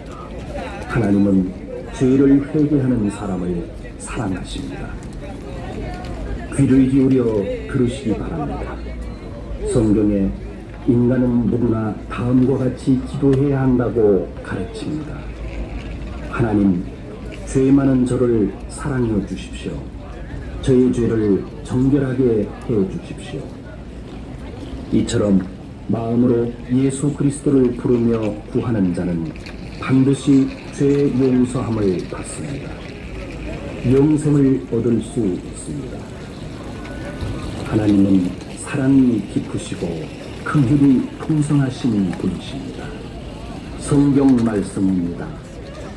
하나님은 죄를 회개하는 사람을 사랑하십니다. 귀를 기울여 들으시기 바랍니다. 성경에 인간은 누구나 다음과 같이 기도해야 한다고 가르칩니다. 하나님, 죄 많은 저를 사랑해 주십시오. 저의 죄를 정결하게 해 주십시오. 이처럼 마음으로 예수 그리스도를 부르며 구하는 자는 반드시 죄 용서함을 받습니다. 영생을 얻을 수 있습니다. 하나님은 사랑이 깊으시고 긍휼이 풍성하신 분이십니다. 성경 말씀입니다.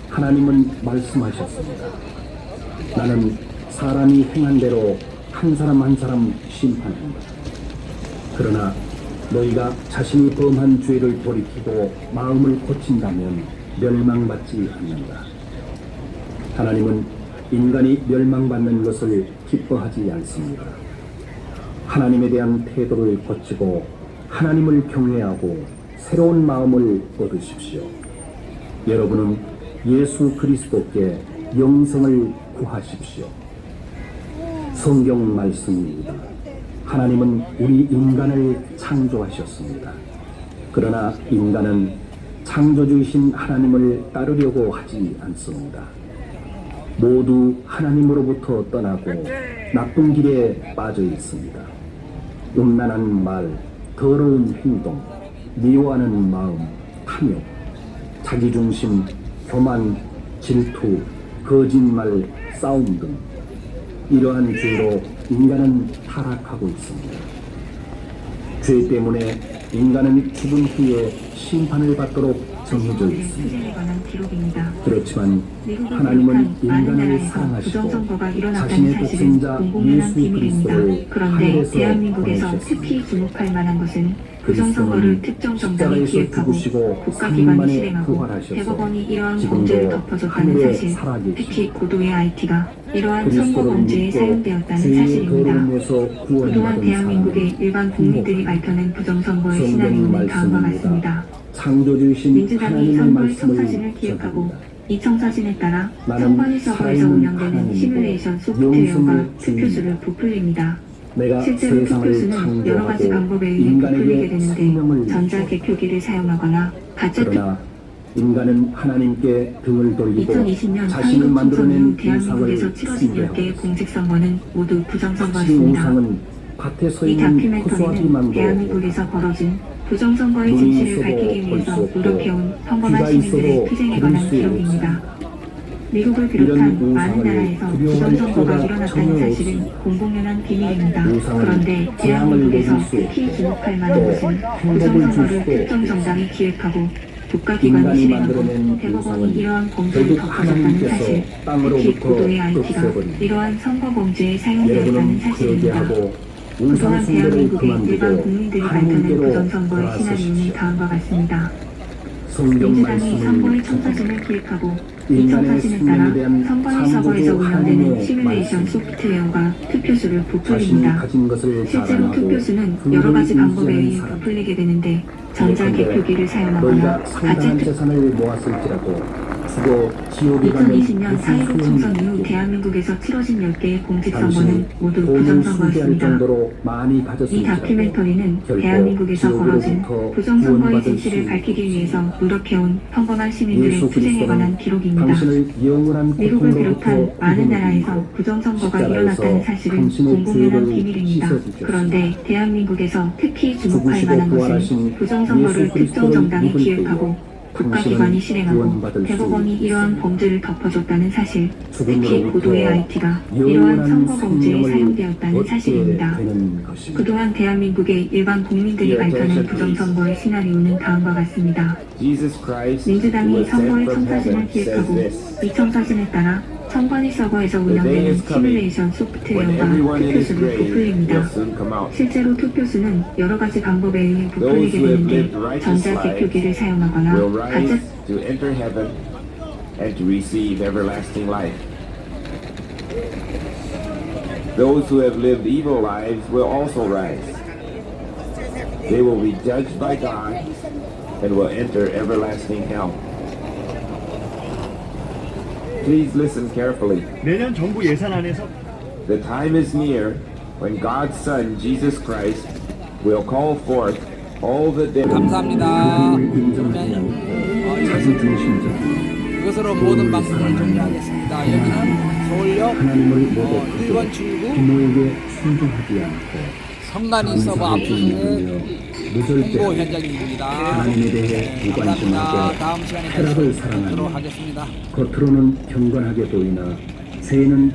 하나님은 말씀하셨습니다. 나는 사람이 행한 대로 한 사람 한 사람 심판한다. 그러나 너희가 자신이 범한 죄를 돌이키고 마음을 고친다면 멸망받지 않는다. 하나님은 인간이 멸망받는 것을 기뻐하지 않습니다. 하나님에 대한 태도를 고치고 하나님을 경외하고 새로운 마음을 얻으십시오. 여러분은 예수 그리스도께 영생을 구하십시오. 성경 말씀입니다. 하나님은 우리 인간을 창조하셨습니다. 그러나 인간은 창조주이신 하나님을 따르려고 하지 않습니다. 모두 하나님으로부터 떠나고 나쁜 길에 빠져 있습니다. 음란한 말, 더러운 행동, 미워하는 마음, 탐욕, 자기중심, 교만, 질투, 거짓말, 싸움 등 이러한 죄로 인간은 타락하고 있습니다. 죄 때문에 인간은 죽은 후에 심판을 받도록 정해져 있습니다. 투쟁에 관한 기록입니다. 그렇지만 미국을 하나님은 비롯한 많은 인간을 나라에서 사랑하시고 부정선거가 일어났다는 자신의 사실은 독생자 공공연한 예수 비밀입니다. 그리스도를 그런데 하늘에서 대한민국에서 보내셨습니다. 특히 주목할 만한 것은 부정선거를 특정 정당이 십자가에서 기획하고 죽으시고 국가기관이 3일 만에 실행하고 부활하셨어. 대법원이 이러한 지금도 범죄를 덮어줬다는 하늘에 사실, 살아계십니다. 특히 고도의 IT가 이러한 선거 그리스도를 범죄에 믿고 사용되었다는 죄의 사실입니다. 거룩에서 그동안 구원받은 대한민국의 사람은 일반 국민들이 행복합니다. 밝혀낸 부정선거의 성경 시나리오는 다음과 말씀입니다. 같습니다. 창조주이신 민주당이 하나님의 선거의 말씀을 청사진을 기획하고 전합니다. 이 청사진에 따라 나는 선관위 서버에서 살아있는 운영되는 하나님이고 시뮬레이션 소프트웨어가 영생의 투표수를 부풀립니다. 내가 실제로 세상을 투표수는 여러 가지 창조하고 방법에 의해 부풀리게 인간에게 되는데 생명을 전자개표기를 사용하거나 가짜 그러나 인간은 하나님께 등을 돌리고 2020년 자신이 4.19 총선 이후 만들어낸 대한민국에서 우상을 치러진 숭배하고 10개의 공직선거는 모두 확실히 부정선거였습니다. 우상은 밭에 서 이 있는 다큐멘터리는 호수아비만도 대한민국에서 벌어진 부정선거의 눈이 진실을 있어도 밝히기 볼 위해서 수 없고 노력해온 평범한 귀가 시민들의 있어도 투쟁에 들을 관한 수 기록입니다. 없습니다. 미국을 이런 비롯한 많은 우상을 나라에서 두려워할 부정선거가 필요가 일어났다는 전혀 사실은 없습니다. 공공연한 비밀입니다. 우상은 그런데 재앙을 대한민국에서 내릴 수 특히 없고 주목할 만한 또 것은 행복을 줄 부정선거를 수도 특정 없고 정당이 기획하고 국가기관이 인간이 실행하고 만들어낸 대법원이 우상은 이러한 범죄를 결국 덮어줬다는 하나님께서 사실, 특히 땅으로부터 고도의 IT가 없애버립니다. 이러한 선거 범죄에 사용되었다는 여러분은 사실입니다. 회개하고 그동안 우상 숭배를 대한민국의 일반 그만두고 국민들이 밝혀낸 하나님께로 부정선거의 시나리오는 돌아서십시오. 다음과 같습니다. 성경 민주당이 말씀을 선거의 전합니다. 청사진을 기획하고 이 인간의 청사진에 생명에 따라 대한 선관위 서버에서 창조주 운영되는 하나님의 시뮬레이션 말씀. 소프트웨어가 투표수를 자신이 부풀립니다. 가진 것을 실제로 자랑하고 투표수는 긍휼을 여러 가지 방법에 의지하는 의해 사람. 부풀리게 되는데 전자개표기를 사용하거나 너희가 가짜 상당한 재산을 모았을지라도 죽어 지옥에 가면 2020년 무슨 4.19 총선 이후 소용이 대한민국에서 치러진 10개의 공직선거는 당신이 모두 돈을 숭배할 부정선거였습니다. 정도로 많이 이 가졌을지라도 다큐멘터리는 결코 대한민국에서 벌어진 지옥으로부터 부정선거의 구원받을 진실을 수 밝히기 없습니다. 위해서 노력해온 평범한 시민들의 예수 투쟁에 관한 그리스도는 기록입니다. 당신을 영원한 미국을 고통으로부터 비롯한 많은 나라에서 구원하시고 부정선거가 십자가에서 일어났다는 사실은 당신의 공공연한 죄를 비밀입니다. 씻어주셨습니다. 그런데 대한민국에서 특히 주목할 죽으시고 만한 것은 부활하신 부정선거를 예수 특정 그리스도를 정당이 믿을 기획하고 때에 국가기관이 당신은 실행하고 구원받을 수 대법원이 이러한 있습니다. 범죄를 덮어줬다는 사실, 특히 죽음으로부터 고도의 IT가 이러한 영원한 선거 범죄에 생명을 사용되었다는 얻게 사실입니다. 되는 것입니다. 그동안 대한민국의 일반 국민들이 밝혀낸 부정선거의 시나리오는 다음과 같습니다. Jesus Christ, who 민주당이 was sent 선거의 from 청사진을 heaven, says 기획하고 this. 이 청사진에 따라 선관위 서버에서 The day 운영되는 is coming 시뮬레이션 when 소프트웨어가 everyone in his 투표수를 grave will 부풀립니다. soon come out. 실제로 투표수는 여러 가지 방법에 의해 부풀리게 Those who have 되는데 lived righteous 전자개표기를 lives 사용하거나 will 가짜 rise to enter heaven and to receive everlasting life. Those who have lived evil lives will also rise. They will be judged by God and will enter everlasting hell. Please listen carefully. 내년 정부 예산안에서 The time is near when God's Son, Jesus Christ, will call forth all the dead. 감사합니다. 하나님을 인정하여 자기 중심자 이것으로 모든 방송을 종료하겠습니다. 여기는 서울역 하나님을 모독하고 1번 출구 부모에게 순종하지 않고 성간이 서버 앞부분의 홍보 현장입니다. 하나님에 대해 네, 감사합니다. 무관심하게 다음 시간에 쾌락을 다시 뵙도록 사랑하는 하겠습니다. 겉으로는 경건하게 보이나 새해는